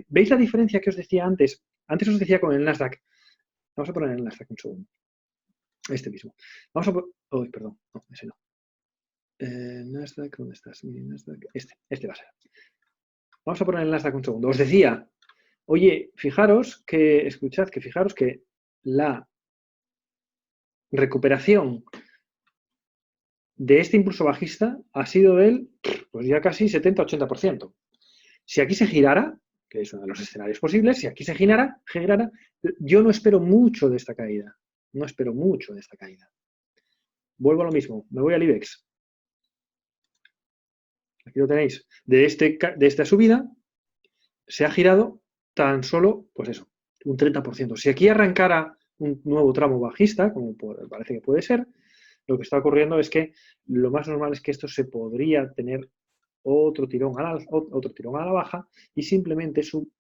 ¿Veis la diferencia que os decía antes? Antes os decía con el Nasdaq. Vamos a poner el Nasdaq un segundo. Este mismo. Vamos a poner... Oh, perdón. No, ese no. Nasdaq, ¿dónde estás? Nasdaq. Este va a ser. Vamos a poner el Nasdaq un segundo. Os decía Oye, fijaros que la recuperación de este impulso bajista ha sido del, pues ya casi 70-80%. Si aquí se girara, que es uno de los escenarios posibles, si aquí se girara, yo no espero mucho de esta caída. No espero mucho de esta caída. Vuelvo a lo mismo, me voy al IBEX. Aquí lo tenéis. De esta subida se ha girado tan solo, pues eso, un 30%. Si aquí arrancara un nuevo tramo bajista, como parece que puede ser, lo que está ocurriendo es que lo más normal es que esto se podría tener otro tirón a la baja y simplemente su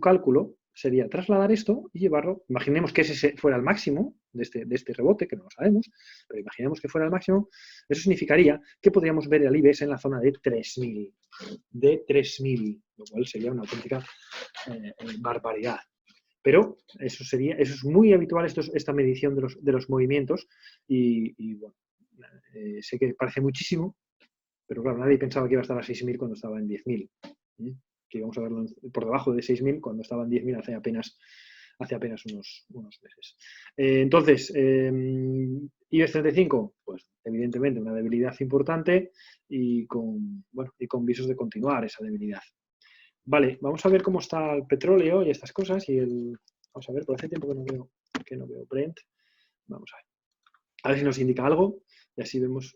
cálculo sería trasladar esto y llevarlo, imaginemos que ese fuera el máximo de este rebote, que no lo sabemos, pero imaginemos que fuera el máximo, eso significaría que podríamos ver el IBEX en la zona de 3.000, lo cual sería una auténtica barbaridad. Pero eso es muy habitual, esta medición de los movimientos y bueno, sé que parece muchísimo, pero claro, nadie pensaba que iba a estar a 6.000 cuando estaba en 10.000. Que íbamos a verlo por debajo de 6.000 cuando estaba en 10.000 hace apenas unos meses. Entonces, IBEX 35, pues evidentemente una debilidad importante y con visos de continuar esa debilidad. Vale, vamos a ver cómo está el petróleo y estas cosas. Vamos a ver, por hace tiempo que no veo Brent. Vamos a ver. A ver si nos indica algo y así vemos.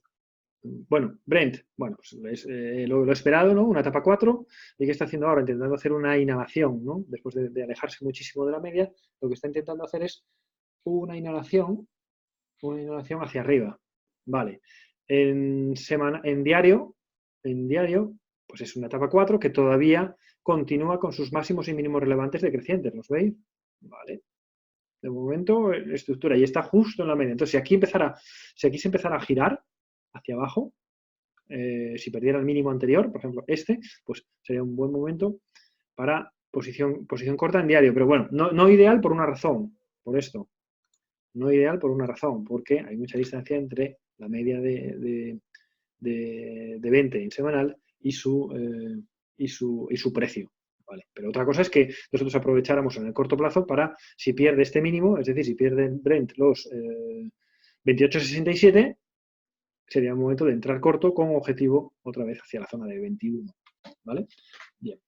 Bueno, Brent, bueno, pues es lo esperado, ¿no? Una etapa 4. ¿Y qué está haciendo ahora? Intentando hacer una inhalación, ¿no? Después de alejarse muchísimo de la media, lo que está intentando hacer es una inhalación hacia arriba. Vale. En diario, pues es una etapa 4 que todavía continúa con sus máximos y mínimos relevantes decrecientes, ¿los veis? Vale. De momento, estructura, y está justo en la media. Entonces, si aquí se empezara a girar hacia abajo, si perdiera el mínimo anterior, por ejemplo pues sería un buen momento para posición corta en diario. Pero bueno, no ideal por una razón, por esto. No ideal por una razón, porque hay mucha distancia entre la media de 20 en semanal y su precio. ¿Vale? Pero otra cosa es que nosotros aprovecháramos en el corto plazo para, si pierde este mínimo, es decir, si pierde Brent los 28,67, sería un momento de entrar corto con objetivo otra vez hacia la zona de 21. ¿Vale? Bien.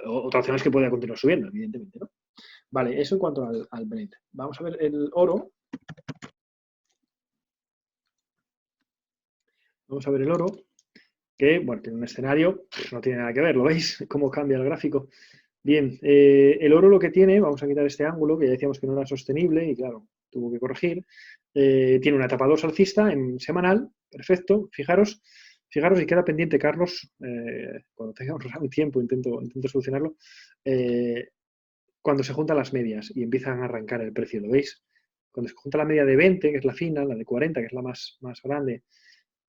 Otra opción es que pueda continuar subiendo, evidentemente, ¿no? Vale, eso en cuanto al Brent. Vamos a ver el oro. Vamos a ver el oro, que, bueno, tiene un escenario, no tiene nada que ver, ¿lo veis? Cómo cambia el gráfico. Bien, el oro lo que tiene, vamos a quitar este ángulo, que ya decíamos que no era sostenible y claro, tuvo que corregir. Tiene una etapa 2 alcista en semanal, perfecto. Fijaros, y queda pendiente, Carlos, cuando tengamos un tiempo, intento solucionarlo, cuando se juntan las medias y empiezan a arrancar el precio, ¿lo veis? Cuando se junta la media de 20, que es la fina, la de 40, que es la más grande.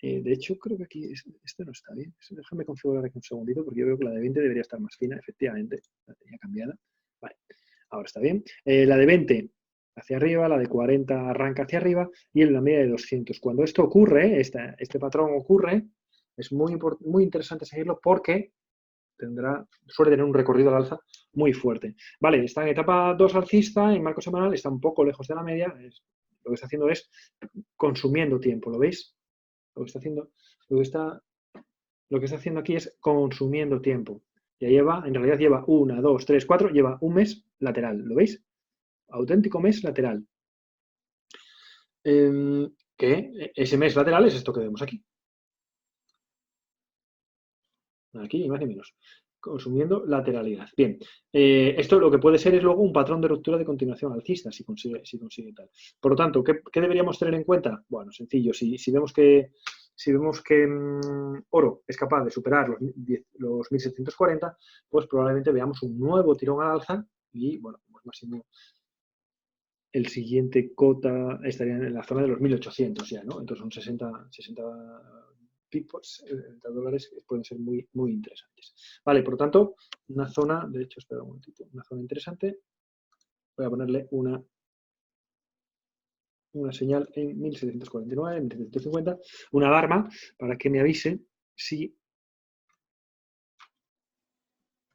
De hecho, creo que aquí este no está bien. Déjame configurar aquí un segundito, porque yo veo que la de 20 debería estar más fina, efectivamente. La tenía cambiada. Vale, ahora está bien. La de 20 hacia arriba, la de 40 arranca hacia arriba y en la media de 200. Cuando esto ocurre, este patrón ocurre, es muy interesante seguirlo porque suele tener un recorrido al alza muy fuerte. Vale, está en etapa 2 alcista, en marco semanal, está un poco lejos de la media. Lo que está haciendo es consumiendo tiempo, ¿lo veis? Lo que está haciendo aquí es consumiendo tiempo. En realidad lleva 1, 2, 3, 4, lleva un mes lateral, ¿lo veis? Auténtico mes lateral. Que ese mes lateral es esto que vemos aquí. Aquí, más y menos. Consumiendo lateralidad. Bien, esto lo que puede ser es luego un patrón de ruptura de continuación alcista, si consigue tal. Por lo tanto, ¿qué deberíamos tener en cuenta? Bueno, sencillo, si vemos que oro es capaz de superar los 1.740, pues probablemente veamos un nuevo tirón al alza y, bueno, pues máximo el siguiente cota estaría en la zona de los 1.800 ya, ¿no? Entonces son 60 pipos de dólares que pueden ser muy, muy interesantes. Vale, por lo tanto, una zona, de hecho, espera un momentito, una zona interesante. Voy a ponerle una señal en 1.749, 1.750, una alarma para que me avise si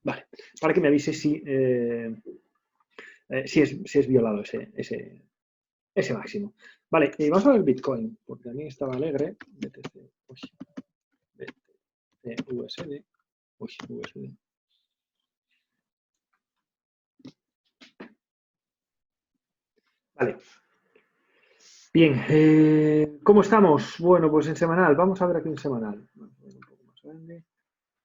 Vale, para que me avise si es violado ese máximo. Vale, vamos a ver Bitcoin, porque también estaba alegre. BTC, BTC, USD. USD. Vale. Bien, ¿cómo estamos? Bueno, pues en semanal. Vamos a ver aquí en semanal. Vamos a ver un poco más grande.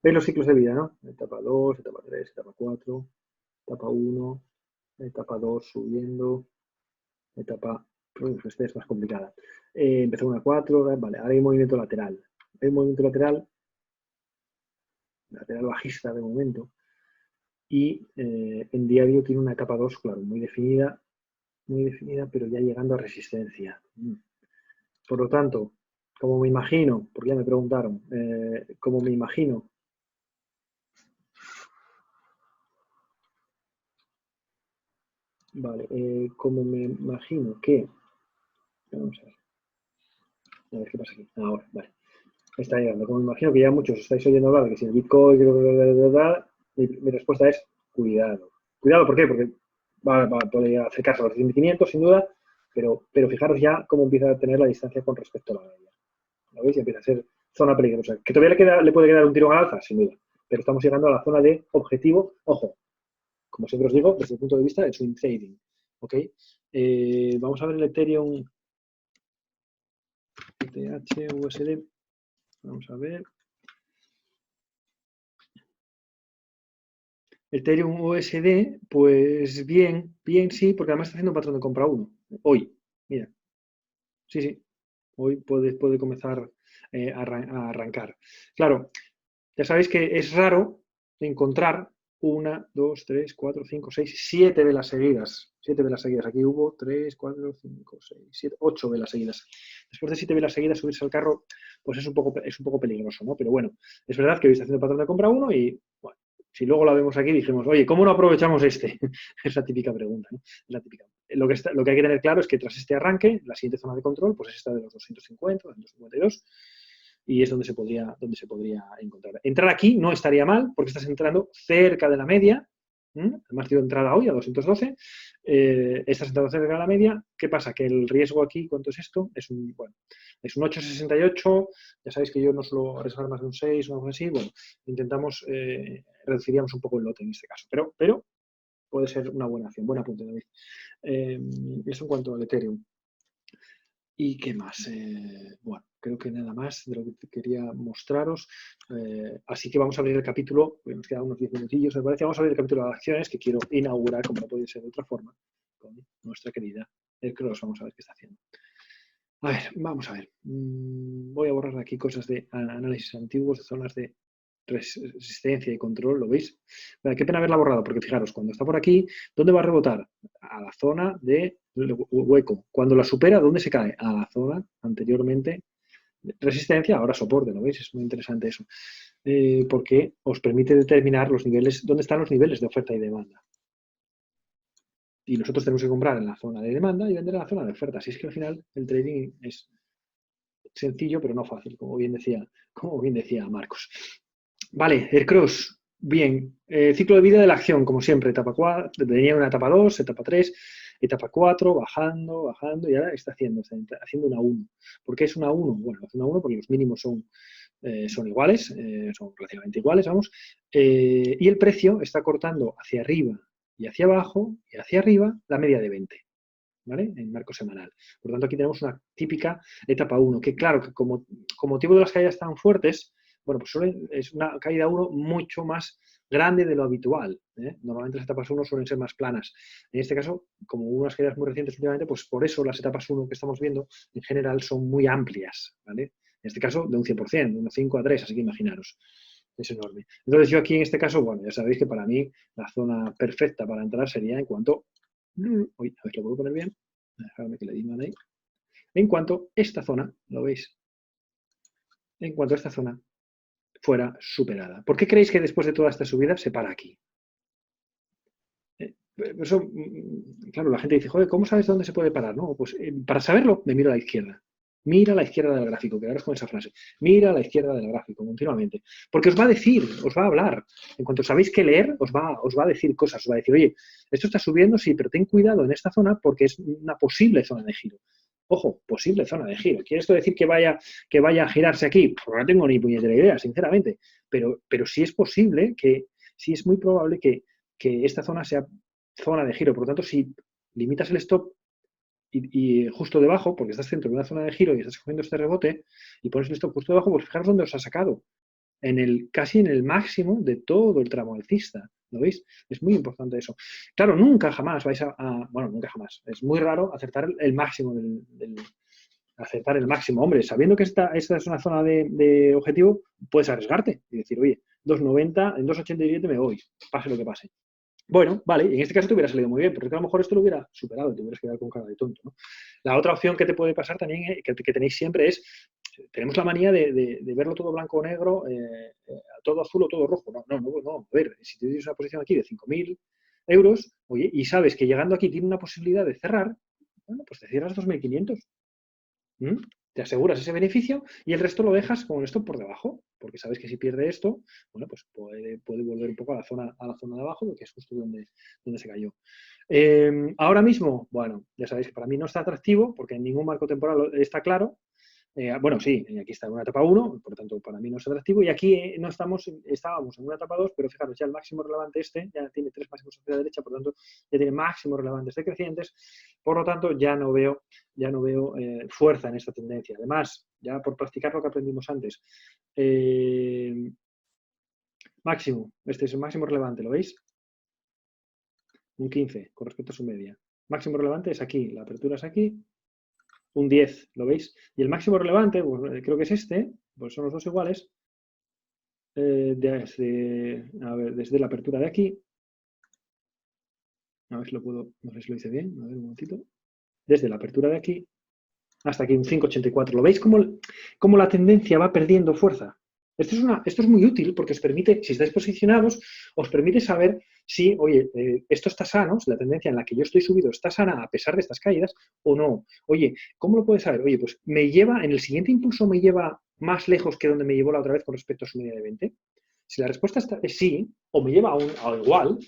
Veis los ciclos de vida, ¿no? Etapa 2, etapa 3, etapa 4, etapa 1, etapa 2 subiendo, etapa... Esta es más complicada. Empezó una 4, vale, ahora hay movimiento lateral. Hay un movimiento lateral bajista de momento. Y en diario tiene una capa 2, claro, muy definida, pero ya llegando a resistencia. Por lo tanto, como me imagino, porque ya me preguntaron, como me imagino, vale, como me imagino que, vamos a ver qué pasa aquí, ahora, vale, está llegando, como me imagino que ya muchos estáis oyendo hablar de que si el Bitcoin, mi respuesta es cuidado. Cuidado, ¿por qué? Porque puede acercarse a los 1.500 sin duda, pero fijaros ya cómo empieza a tener la distancia con respecto a la media. ¿Lo veis? Y empieza a ser zona peligrosa. Que todavía le puede quedar un tiro al alza, sin duda, pero estamos llegando a la zona de objetivo, ojo, como siempre os digo, desde el punto de vista de swing trading. ¿Ok? Vamos a ver el Ethereum ETH, USD. Vamos a ver. Ethereum USD, pues bien sí, porque además está haciendo un patrón de compra 1. Hoy, mira. Sí. Hoy puede comenzar a arrancar. Claro, ya sabéis que es raro encontrar 1, 2, 3, 4, 5, 6, 7 velas seguidas. 7 velas seguidas. Aquí hubo 3, 4, 5, 6, 7, 8 velas seguidas. Después de 7 velas seguidas, subirse al carro, pues es un poco peligroso, ¿no? Pero bueno, es verdad que hoy está haciendo patrón de compra 1 y, bueno, si luego la vemos aquí, dijimos, oye, ¿cómo no aprovechamos este? Es la típica pregunta, ¿no? Es la típica. Lo que hay que tener claro es que tras este arranque, la siguiente zona de control, pues es esta de los 250, 252, y es donde se podría encontrar. Entrar aquí no estaría mal, porque estás entrando cerca de la media. Además, dio entrada hoy a 212. Estás entrando cerca de la media. ¿Qué pasa? Que el riesgo aquí, ¿cuánto es esto? Es un 8,68. Ya sabéis que yo no suelo arriesgar más de un 6 o algo así. Bueno, intentamos, reduciríamos un poco el lote en este caso. Pero puede ser una buena acción. Buen apunte, David. Eso en cuanto al Ethereum. ¿Y qué más? Bueno, creo que nada más de lo que quería mostraros. Así que vamos a abrir el capítulo, nos quedan unos 10 minutillos, me parece. Vamos a abrir el capítulo de acciones que quiero inaugurar, como no puede ser de otra forma, con nuestra querida Cross. Vamos a ver qué está haciendo. A ver, vamos a ver. Voy a borrar aquí cosas de análisis antiguos, de zonas de resistencia y control, ¿lo veis? Bueno, qué pena haberla borrado, porque fijaros, cuando está por aquí, ¿dónde va a rebotar? A la zona de hueco. Cuando la supera, ¿dónde se cae? A la zona anteriormente resistencia, ahora soporte, ¿lo veis? Es muy interesante eso. Porque os permite determinar los niveles, dónde están los niveles de oferta y demanda. Y nosotros tenemos que comprar en la zona de demanda y vender en la zona de oferta. Así es que al final el trading es sencillo, pero no fácil, como bien decía Marcos. Vale, Aircross. Bien, ciclo de vida de la acción, como siempre, etapa 4, tenía una etapa 2, etapa 3, etapa 4, bajando, y ahora está haciendo una 1. ¿Por qué es una 1? Bueno, es una 1 porque los mínimos son iguales, son relativamente iguales, vamos, y el precio está cortando hacia arriba y hacia abajo y hacia arriba la media de 20. ¿Vale? En marco semanal. Por lo tanto, aquí tenemos una típica etapa 1, que claro, que como motivo de las caídas tan fuertes, bueno, pues es una caída 1 mucho más grande de lo habitual. Normalmente las etapas 1 suelen ser más planas. En este caso, como hubo unas caídas muy recientes últimamente, pues por eso las etapas 1 que estamos viendo en general son muy amplias. ¿Vale? En este caso, de un 100%, de un 5 a 3, así que imaginaros. Es enorme. Entonces, yo aquí en este caso, bueno, ya sabéis que para mí la zona perfecta para entrar sería en cuanto... Uy, a ver, lo puedo poner bien. Dejarme que le di mal ahí. En cuanto esta zona, ¿lo veis? En cuanto esta zona fuera superada. ¿Por qué creéis que después de toda esta subida se para aquí? Eso, claro, la gente dice, joder, ¿cómo sabes dónde se puede parar? No, pues para saberlo me miro a la izquierda. Mira a la izquierda del gráfico, quedaros con esa frase. Mira a la izquierda del gráfico continuamente. Porque os va a decir, os va a hablar. En cuanto sabéis qué leer, os va a decir cosas. Os va a decir, oye, esto está subiendo, sí, pero ten cuidado en esta zona porque es una posible zona de giro. Ojo, posible zona de giro. ¿Quiere esto decir que vaya a girarse aquí? Pues no tengo ni puñetera idea, sinceramente. Pero sí es posible sí es muy probable que esta zona sea zona de giro. Por lo tanto, si limitas el stop y justo debajo, porque estás dentro de una zona de giro y estás cogiendo este rebote, y pones el stop justo debajo, pues fijaros dónde os ha sacado. Casi en el máximo de todo el tramo alcista. ¿Lo veis? Es muy importante eso. Claro, nunca jamás vais bueno, nunca jamás. Es muy raro acertar el máximo acertar el máximo. Hombre, sabiendo que esta es una zona de objetivo, puedes arriesgarte y decir, oye, 2.90, en 2.87 me voy, pase lo que pase. Bueno, vale, y en este caso te hubiera salido muy bien, porque a lo mejor esto lo hubiera superado y te hubieras quedado con cara de tonto, ¿no? La otra opción que te puede pasar también, que tenéis siempre, es, tenemos la manía de verlo todo blanco o negro, todo azul o todo rojo. No. A ver, si tienes una posición aquí de 5.000 euros, oye, y sabes que llegando aquí tiene una posibilidad de cerrar, bueno, pues te cierras 2.500. Te aseguras ese beneficio y el resto lo dejas con esto por debajo, porque sabes que si pierde esto, bueno, pues puede volver un poco a la zona de abajo, que es justo donde se cayó. Ahora mismo, bueno, ya sabéis que para mí no está atractivo, porque en ningún marco temporal está claro. Bueno, sí, aquí está en una etapa 1, por lo tanto, para mí no es atractivo. Y aquí no estábamos en una etapa 2, pero fijaros, ya el máximo relevante ya tiene 3 máximos hacia la derecha, por lo tanto, ya tiene máximos relevantes decrecientes. Por lo tanto, ya no veo fuerza en esta tendencia. Además, ya por practicar lo que aprendimos antes, máximo, este es el máximo relevante, ¿lo veis? Un 15 con respecto a su media. Máximo relevante es aquí, la apertura es aquí, un 10, ¿lo veis? Y el máximo relevante, pues, creo que es este, pues son los dos iguales, desde la apertura de aquí, a ver si lo puedo, no sé si lo hice bien, a ver un momentito, desde la apertura de aquí hasta aquí un 5,84. ¿Lo veis cómo la tendencia va perdiendo fuerza? Esto es muy útil porque os permite, si estáis posicionados, os permite saber si, oye, esto está sano, si la tendencia en la que yo estoy subido está sana a pesar de estas caídas o no. Oye, ¿cómo lo puedes saber? Oye, pues en el siguiente impulso me lleva más lejos que donde me llevó la otra vez con respecto a su media de 20. Si la respuesta es sí, o me lleva a igual,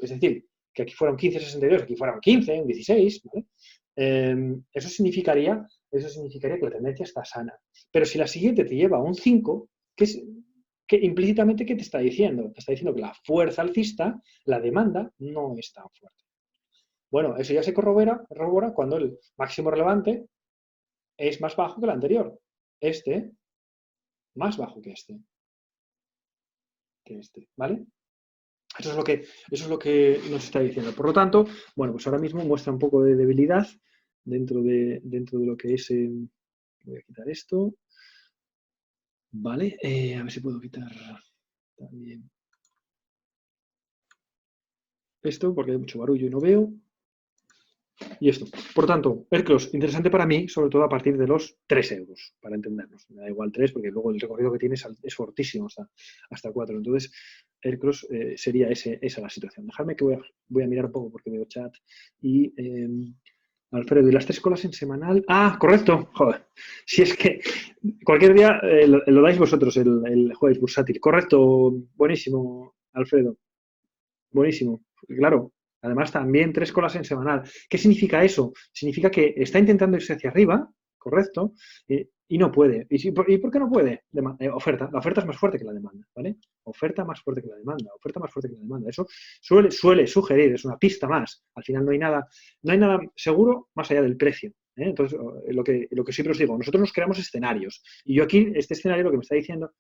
es decir, que aquí fuera un 15,62, aquí fuera un 15, un 16, ¿vale? Eso significaría que la tendencia está sana. Pero si la siguiente te lleva a un 5, que implícitamente, ¿qué te está diciendo? Te está diciendo que la fuerza alcista, la demanda, no es tan fuerte. Bueno, eso ya se corrobora cuando el máximo relevante es más bajo que el anterior. Más bajo que este. ¿Vale? Eso es lo que nos está diciendo. Por lo tanto, bueno, pues ahora mismo muestra un poco de debilidad dentro de lo que es... voy a quitar esto. Vale, a ver si puedo quitar también esto, porque hay mucho barullo y no veo. Y esto. Por tanto, el cross, interesante para mí, sobre todo a partir de los 3 euros, para entendernos. Me da igual 3, porque luego el recorrido que tiene es fortísimo hasta 4. Entonces, el cross sería esa la situación. Dejadme que voy a mirar un poco porque veo chat. Y Alfredo, ¿y las 3 colas en semanal? Ah, correcto. Joder. Si es que cualquier día lo dais vosotros, el jueves bursátil. Correcto. Buenísimo, Alfredo. Buenísimo. Claro. Además, también 3 colas en semanal. ¿Qué significa eso? Significa que está intentando irse hacia arriba, correcto, y no puede. ¿Y por qué no puede? Oferta. La oferta es más fuerte que la demanda, ¿vale? Oferta más fuerte que la demanda. Oferta más fuerte que la demanda. Eso suele sugerir, es una pista más. Al final no hay nada seguro más allá del precio. Entonces, lo que siempre os digo, nosotros nos creamos escenarios. Y yo aquí, este escenario lo que me está diciendo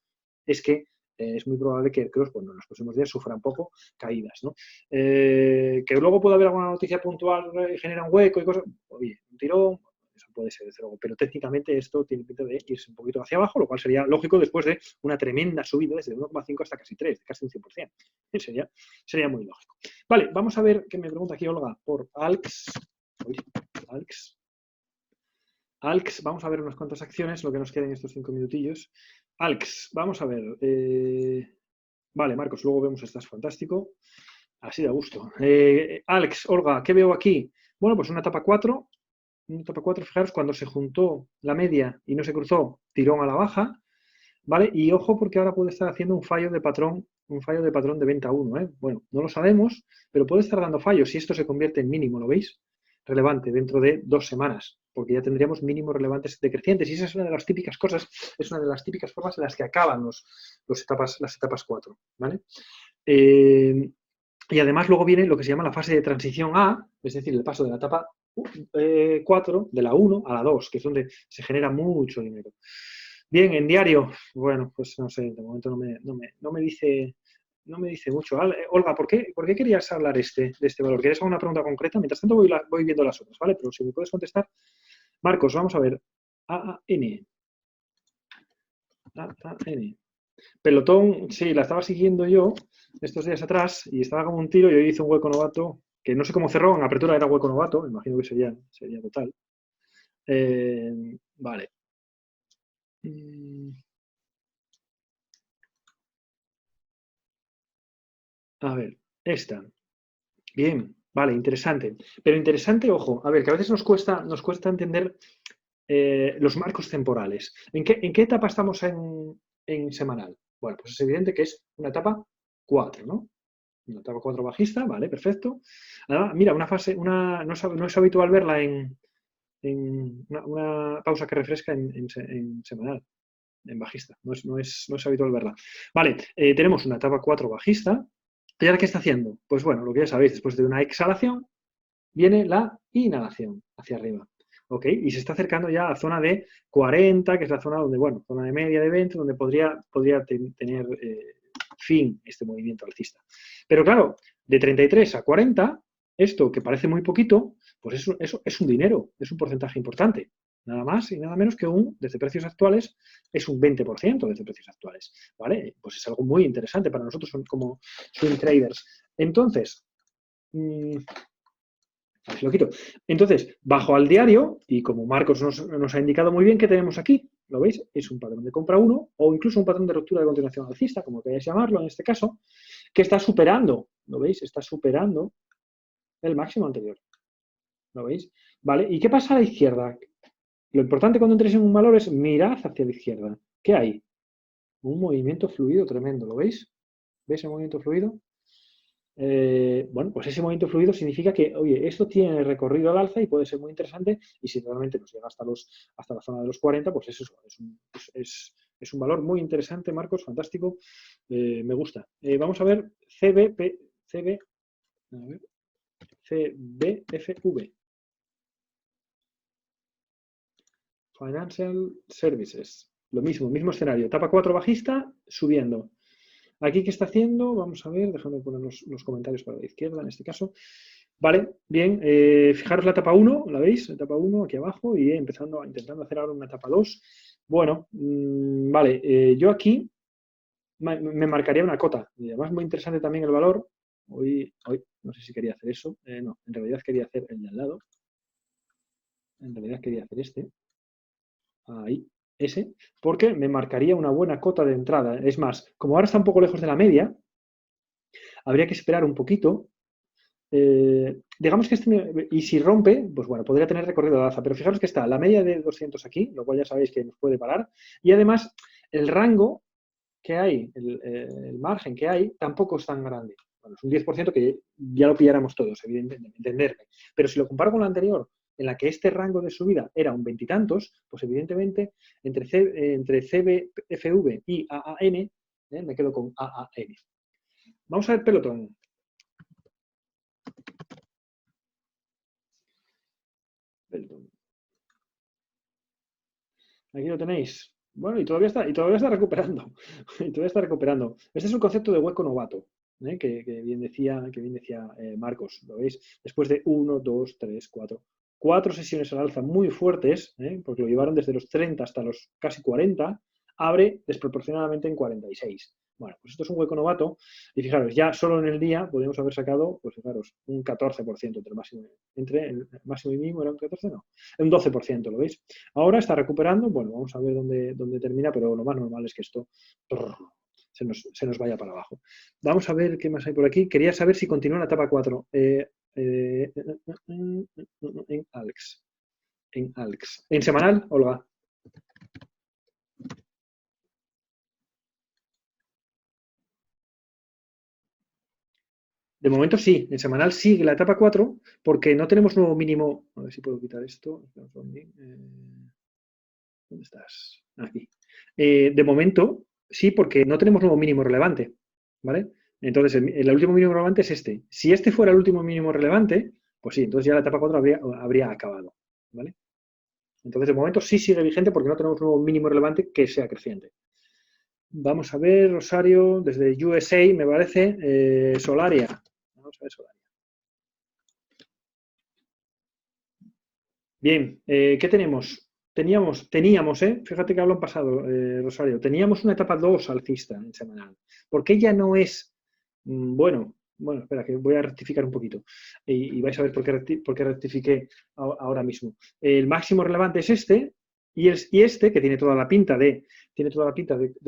es que es muy probable que el cross, bueno, en los próximos días sufra un poco caídas, ¿no? Que luego pueda haber alguna noticia puntual y genera un hueco y cosas, oye, un tirón, eso puede ser, desde luego, pero técnicamente esto tiene pinta de irse un poquito hacia abajo, lo cual sería lógico después de una tremenda subida desde 1,5 hasta casi 3, casi un 100%. Sería muy lógico. Vale, vamos a ver qué me pregunta aquí Olga por ALX. ALX, vamos a ver unas cuantas acciones, lo que nos queda en estos 5 minutillos. ALX, vamos a ver. Vale, Marcos, luego vemos, estás fantástico. Así de gusto. ALX, Olga, ¿qué veo aquí? Bueno, pues una etapa 4, una etapa 4, fijaros, cuando se juntó la media y no se cruzó, tirón a la baja, ¿vale? Y ojo porque ahora puede estar haciendo un fallo de patrón de venta 1, ¿eh? Bueno, no lo sabemos, pero puede estar dando fallos si esto se convierte en mínimo, ¿lo veis? Relevante dentro de 2 semanas, porque ya tendríamos mínimos relevantes decrecientes y esa es una de las típicas cosas, es una de las típicas formas en las que acaban las etapas 4, ¿vale? Y además luego viene lo que se llama la fase de transición A, es decir, el paso de la etapa 4, de la 1 a la 2, que es donde se genera mucho dinero. Bien, en diario, bueno, pues no sé, de momento no me dice mucho. Olga, ¿por qué querías hablar de este valor? ¿Quieres alguna pregunta concreta? Mientras tanto voy viendo las otras, ¿vale? Pero si me puedes contestar. Marcos, vamos a ver. AAN. Pelotón, sí, la estaba siguiendo yo estos días atrás y estaba como un tiro y hoy hice un hueco novato, que no sé cómo cerró, en apertura era hueco novato, imagino que sería total. Vale. A ver, esta. Bien, vale, interesante. Pero interesante, ojo, a ver, que a veces nos cuesta entender los marcos temporales. ¿En qué etapa estamos en semanal? Bueno, pues es evidente que es una etapa 4, ¿no? Una etapa 4 bajista, vale, perfecto. Además, mira, no es habitual verla en una pausa que refresca en semanal, en bajista. No es habitual verla. Vale, tenemos una etapa 4 bajista. ¿Y ahora qué está haciendo? Pues bueno, lo que ya sabéis, después de una exhalación, viene la inhalación hacia arriba. ¿Ok? Y se está acercando ya a la zona de 40, que es la zona donde, bueno, zona de media de 20, donde podría tener fin este movimiento alcista. Pero claro, de 33 a 40, esto que parece muy poquito, pues eso es un dinero, es un porcentaje importante. Nada más y nada menos que desde precios actuales, es un 20% desde precios actuales. ¿Vale? Pues es algo muy interesante para nosotros como swing traders. Entonces, lo quito. Entonces, bajo al diario, y como Marcos nos ha indicado muy bien, ¿qué tenemos aquí? ¿Lo veis? Es un patrón de compra 1 o incluso un patrón de ruptura de continuación alcista, como queráis llamarlo en este caso, que está superando, ¿lo veis? Está superando el máximo anterior. ¿Lo veis? ¿Vale? ¿Y qué pasa a la izquierda? Lo importante cuando entréis en un valor es mirad hacia la izquierda. ¿Qué hay? Un movimiento fluido tremendo, ¿lo veis? ¿Veis el movimiento fluido? Bueno, pues ese movimiento fluido significa que, oye, esto tiene recorrido al alza y puede ser muy interesante y si realmente nos llega hasta la zona de los 40, pues eso es un valor muy interesante, Marcos, fantástico, me gusta. Vamos a ver CBFV. Financial Services. Lo mismo escenario. Etapa 4 bajista, subiendo. Aquí, ¿qué está haciendo? Vamos a ver, déjame poner los comentarios para la izquierda en este caso. Vale, bien, fijaros la etapa 1, ¿la veis? La etapa 1 aquí abajo y intentando hacer ahora una etapa 2. Bueno, vale, yo aquí me marcaría una cota. Y además muy interesante también el valor. Hoy no sé si quería hacer eso. No, en realidad quería hacer el de al lado. En realidad quería hacer este. Ahí, ese, porque me marcaría una buena cota de entrada. Es más, como ahora está un poco lejos de la media, habría que esperar un poquito. Digamos que y si rompe, pues bueno, podría tener recorrido de alza, pero fijaros que está la media de 200 aquí, lo cual ya sabéis que nos puede parar, y además el rango que hay, el margen que hay, tampoco es tan grande. Bueno, es un 10% que ya lo pilláramos todos, evidentemente, entenderme. Pero si lo comparo con la anterior, en la que este rango de subida era un veintitantos, pues evidentemente entre CBFV y AAN, me quedo con AAN. Vamos a ver pelotón. Aquí lo tenéis. Bueno, y todavía está recuperando. Y todavía está recuperando. Este es un concepto de hueco novato, que bien decía Marcos. ¿Lo veis? Después de 1, 2, 3, 4. 4 sesiones al alza muy fuertes, porque lo llevaron desde los 30 hasta los casi 40, abre desproporcionadamente en 46. Bueno, pues esto es un hueco novato. Y fijaros, ya solo en el día podríamos haber sacado, pues fijaros, un 14% entre el máximo y mínimo, ¿era un 14? No, un 12%, ¿lo veis? Ahora está recuperando, bueno, vamos a ver dónde termina, pero lo más normal es que esto se nos vaya para abajo. Vamos a ver qué más hay por aquí. Quería saber si continúa la etapa 4 en Alex. en ALX. ¿En semanal, Olga? De momento sí, en semanal sigue la etapa 4 porque no tenemos nuevo mínimo. A ver si puedo quitar esto. ¿Dónde estás? Aquí. De momento sí, porque no tenemos nuevo mínimo relevante. ¿Vale? Entonces, el último mínimo relevante es este. Si este fuera el último mínimo relevante, pues sí, entonces ya la etapa 4 habría acabado. ¿Vale? Entonces, de momento sí sigue vigente porque no tenemos un nuevo mínimo relevante que sea creciente. Vamos a ver, Rosario, desde USA, me parece, Solaria. Vamos a ver Solaria. Bien, ¿qué tenemos? Teníamos, fíjate que hablo en pasado, Rosario, teníamos una etapa 2 alcista en semanal. ¿Por qué ya no es, bueno, espera, que voy a rectificar un poquito y vais a ver por qué rectifiqué ahora mismo. El máximo relevante es este y este, que tiene toda la pinta de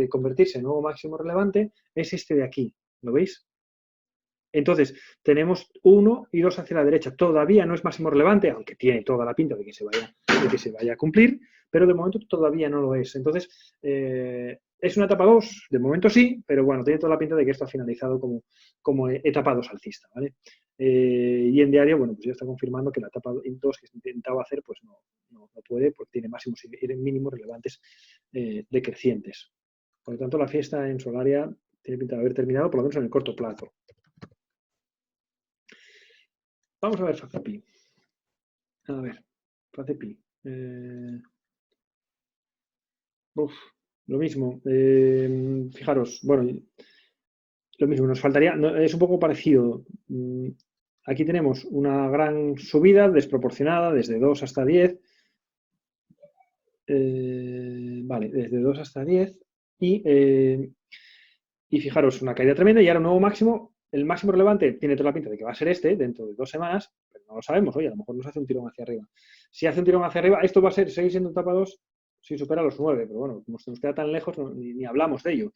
convertirse en nuevo máximo relevante, es este de aquí. ¿Lo veis? Entonces, tenemos 1 y 2 hacia la derecha. Todavía no es máximo relevante, aunque tiene toda la pinta de que se vaya a cumplir, pero de momento todavía no lo es. Entonces, es una etapa 2, de momento sí, pero bueno, tiene toda la pinta de que esto ha finalizado como etapa 2 alcista, ¿vale? Y en diario, bueno, pues ya está confirmando que la etapa 2 que intentaba hacer, pues no puede, porque tiene máximos y mínimos relevantes decrecientes. Por lo tanto, la fiesta en Solaria tiene pinta de haber terminado, por lo menos en el corto plazo. Vamos a ver FACEPI. A ver, FACEPI. Lo mismo. Fijaros, bueno, lo mismo, nos faltaría, es un poco parecido. Aquí tenemos una gran subida desproporcionada desde 2 hasta 10. Vale, desde 2 hasta 10. Y fijaros, una caída tremenda y ahora un nuevo máximo. El máximo relevante tiene toda la pinta de que va a ser este dentro de 2 semanas, pero no lo sabemos. Oye, a lo mejor nos hace un tirón hacia arriba. Si hace un tirón hacia arriba, esto va a seguir siendo etapa 2 si supera los 9, pero bueno, como se nos queda tan lejos, ni hablamos de ello.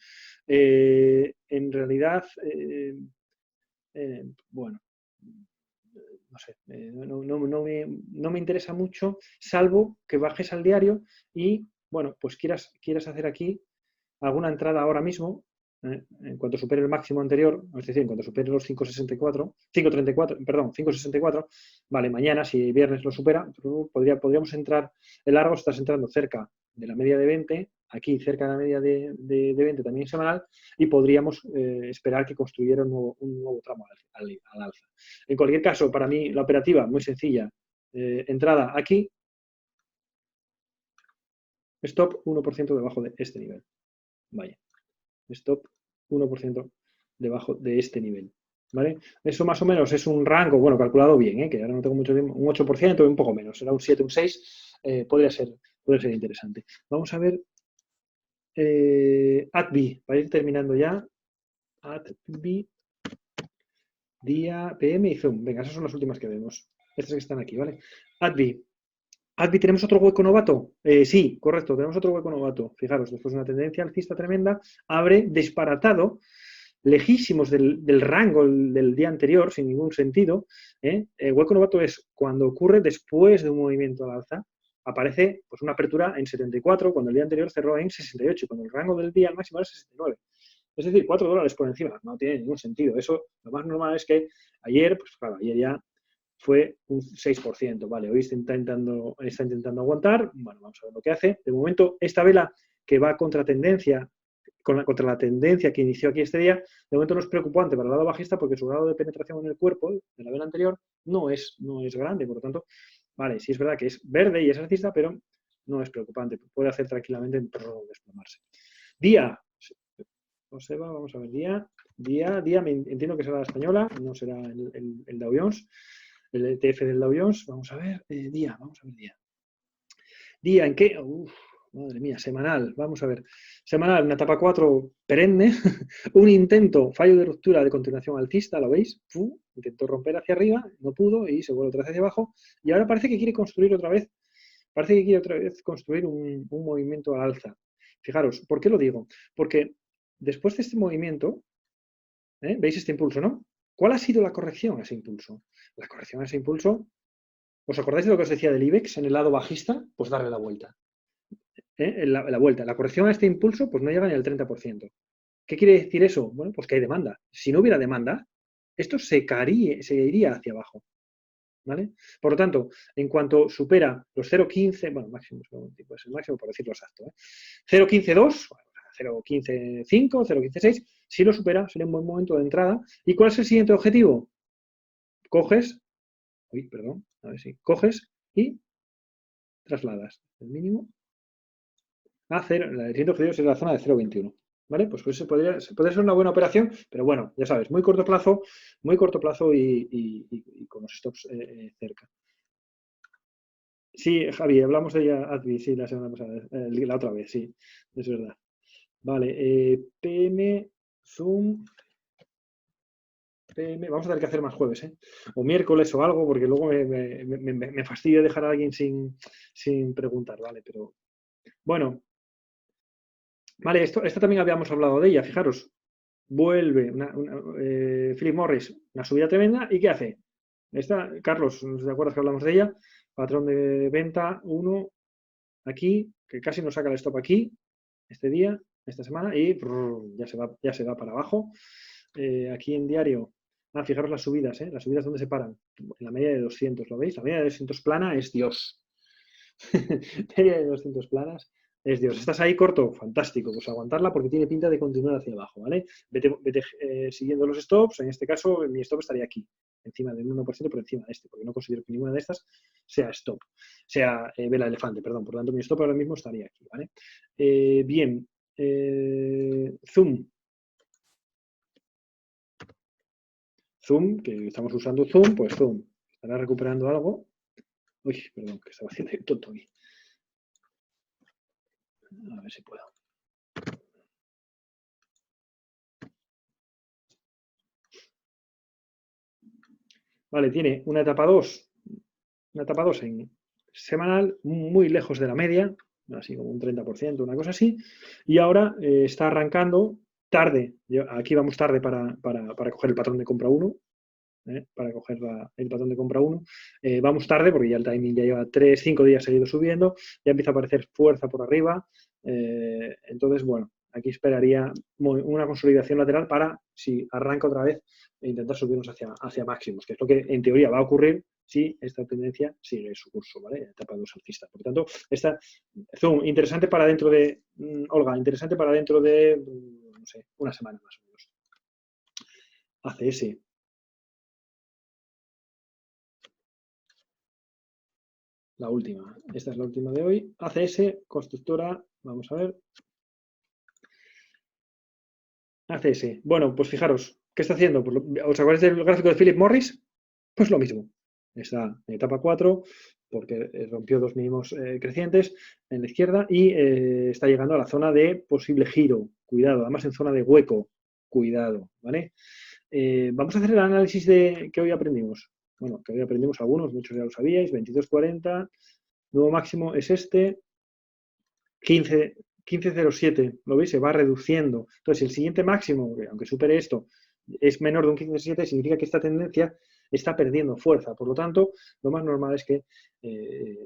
En realidad, bueno, no sé, no me interesa mucho, salvo que bajes al diario y, bueno, pues quieras hacer aquí alguna entrada ahora mismo, en cuanto supere el máximo anterior, es decir, en cuanto supere los 5.64, vale, mañana, si viernes lo supera, podríamos entrar, el largo estás entrando cerca de la media de 20, aquí cerca de la media de 20 también semanal, y podríamos esperar que construyera un nuevo tramo al alza. En cualquier caso, para mí, la operativa, muy sencilla, entrada aquí, stop 1% debajo de este nivel. Vaya, stop 1% debajo de este nivel. ¿Vale? Eso más o menos es un rango, bueno, calculado bien, que ahora no tengo mucho tiempo, un 8%, un poco menos, será un 7, un 6, podría ser interesante. Vamos a ver ADVI, para ir terminando ya. ADVI, día, PM y Zoom. Venga, esas son las últimas que vemos. Estas que están aquí, ¿vale? ADVI. ¿ADVI tenemos otro hueco novato? Sí, correcto, tenemos otro hueco novato. Fijaros, después de una tendencia alcista tremenda, abre disparatado, lejísimos del rango del día anterior, sin ningún sentido. El hueco novato es cuando ocurre después de un movimiento al alza, aparece pues, una apertura en 74, cuando el día anterior cerró en 68, cuando el rango del día máximo era 69. Es decir, $4 por encima, no tiene ningún sentido. Eso, lo más normal es que ayer, pues claro, ayer ya fue un 6%, ¿vale? Hoy está intentando aguantar, bueno, vamos a ver lo que hace. De momento, esta vela que va contra la tendencia que inició aquí este día, de momento no es preocupante para el lado bajista porque su grado de penetración en el cuerpo de la vela anterior no es grande, por lo tanto, vale, sí es verdad que es verde y es alcista, pero no es preocupante, puede hacer tranquilamente desplomarse. Día, Joseba, vamos a ver, día, me entiendo que será la española, no será el Dow Jones, el ETF del Dow Jones, vamos a ver, vamos a ver día. Día en qué, madre mía, semanal, vamos a ver. Semanal, una etapa 4 perenne, un intento, fallo de ruptura de continuación alcista, ¿lo veis? Intentó romper hacia arriba, no pudo y se vuelve otra vez hacia abajo. Y ahora parece que quiere construir otra vez, un movimiento al alza. Fijaros, ¿por qué lo digo? Porque después de este movimiento, ¿veis este impulso, no? ¿Cuál ha sido la corrección a ese impulso? La corrección a ese impulso ¿Os acordáis de lo que os decía del IBEX en el lado bajista? Pues darle la vuelta. La vuelta. La corrección a este impulso pues no llega ni al 30%. ¿Qué quiere decir eso? Bueno, pues que hay demanda. Si no hubiera demanda, esto se iría hacia abajo. ¿Vale? Por lo tanto, en cuanto supera los 0,15, bueno, máximo, pues el máximo por decirlo exacto, 0,152, 0,155, 0,156, si lo supera, sería un buen momento de entrada. ¿Y cuál es el siguiente objetivo? Coges, coges y trasladas el mínimo a 0, el siguiente objetivo es la zona de 0,21. ¿Vale? Pues eso podría ser una buena operación, pero bueno, ya sabes, muy corto plazo y con los stops cerca. Sí, Javi, hablamos de ella, Advi, sí, la semana pasada, la otra vez, sí, es verdad. Vale, PM, Zoom, PM, vamos a tener que hacer más jueves, o miércoles o algo, porque luego me fastidia dejar a alguien sin preguntar, ¿vale? Pero, bueno, vale, esta también habíamos hablado de ella, fijaros, vuelve Philip Morris, una subida tremenda, ¿y qué hace? Carlos, ¿no te acuerdas que hablamos de ella? Patrón de venta 1, aquí, que casi nos saca el stop aquí, este día, esta semana, y ya se va para abajo. Aquí en diario, fijaros las subidas, ¿dónde se paran? En la media de 200, ¿lo veis? La media de 200 plana es Dios. Media de 200 planas es Dios. ¿Estás ahí corto? Fantástico, pues aguantarla porque tiene pinta de continuar hacia abajo, ¿vale? Vete siguiendo los stops, en este caso mi stop estaría aquí, encima del 1% por encima de este, porque no considero que ninguna de estas sea stop, sea vela elefante, perdón, por lo tanto mi stop ahora mismo estaría aquí, ¿vale? Bien, Zoom, que estamos usando Zoom, pues Zoom estará recuperando algo. Uy, perdón, que estaba haciendo el tonto aquí. A ver si puedo. Vale, tiene una etapa 2 en semanal, muy lejos de la media, así como un 30%, una cosa así, y ahora está arrancando tarde. Aquí vamos tarde para coger el patrón de compra 1, para coger el patrón de compra 1. Vamos tarde porque ya el timing ya lleva 5 días seguidos subiendo, ya empieza a aparecer fuerza por arriba. Entonces, bueno, aquí esperaría una consolidación lateral para, si arranca otra vez, intentar subirnos hacia máximos, que es lo que en teoría va a ocurrir si esta tendencia sigue su curso, ¿vale? Etapa 2 alcista. Por tanto, esta Zoom, interesante para dentro de, Olga, interesante para dentro de, no sé, una semana más o menos. ACS. La última. Esta es la última de hoy. ACS, constructora, vamos a ver. ACS. Bueno, pues fijaros, ¿qué está haciendo? Pues, ¿os acordáis del gráfico de Philip Morris? Pues lo mismo. Está en etapa 4, porque rompió dos mínimos crecientes en la izquierda y está llegando a la zona de posible giro. Cuidado, además en zona de hueco. Cuidado, ¿vale? Vamos a hacer el análisis que hoy aprendimos. Bueno, que hoy aprendimos algunos, muchos ya lo sabíais, 22.40. Nuevo máximo es este, 15.07, ¿lo veis? Se va reduciendo. Entonces, el siguiente máximo, aunque supere esto, es menor de un 15.07, significa que esta tendencia está perdiendo fuerza. Por lo tanto, lo más normal es que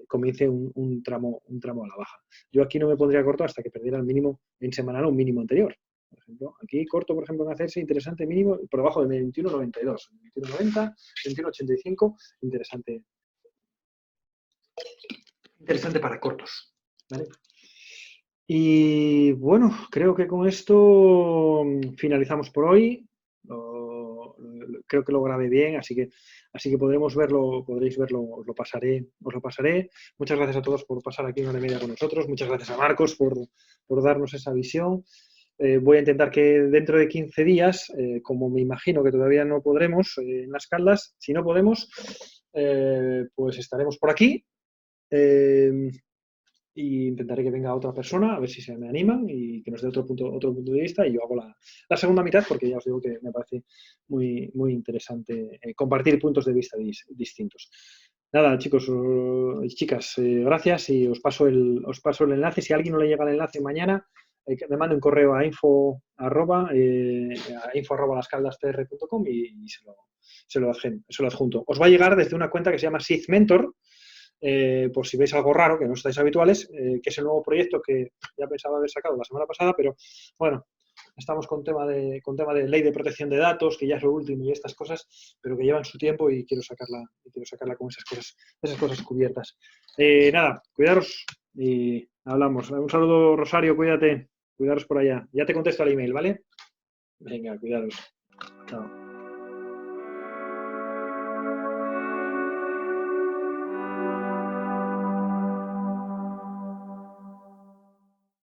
comience un tramo a la baja. Yo aquí no me pondría corto hasta que perdiera el mínimo en semanal o un mínimo anterior. Por ejemplo, aquí corto, por ejemplo, en hacerse interesante mínimo por debajo de 21.92, 21.90, 21.85, interesante para cortos, ¿vale? Y bueno, creo que con esto finalizamos por hoy. Creo que lo grabé bien, así que podréis verlo, os lo pasaré. Muchas gracias a todos por pasar aquí una hora y media con nosotros. Muchas gracias a Marcos por darnos esa visión. Voy a intentar que dentro de 15 días, como me imagino que todavía no podremos en Las Caldas, si no podemos, pues estaremos por aquí. Y intentaré que venga otra persona, a ver si se me animan y que nos dé otro punto de vista, y yo hago la segunda mitad, porque ya os digo que me parece muy, muy interesante compartir puntos de vista distintos. Nada, chicos y chicas, gracias, y os paso el enlace. Si a alguien no le llega el enlace mañana, me mande un correo a info@lascaldaspr.com y se lo adjunto. Os va a llegar desde una cuenta que se llama Seed Mentor, por si veis algo raro, que no estáis habituales, que es el nuevo proyecto que ya pensaba haber sacado la semana pasada, pero bueno, estamos con tema de ley de protección de datos, que ya es lo último y estas cosas, pero que llevan su tiempo y quiero sacarla con esas cosas cubiertas. Nada, cuidaros y hablamos. Un saludo, Rosario, cuídate, cuidaros por allá. Ya te contesto al email, ¿vale? Venga, cuidaros. Chao.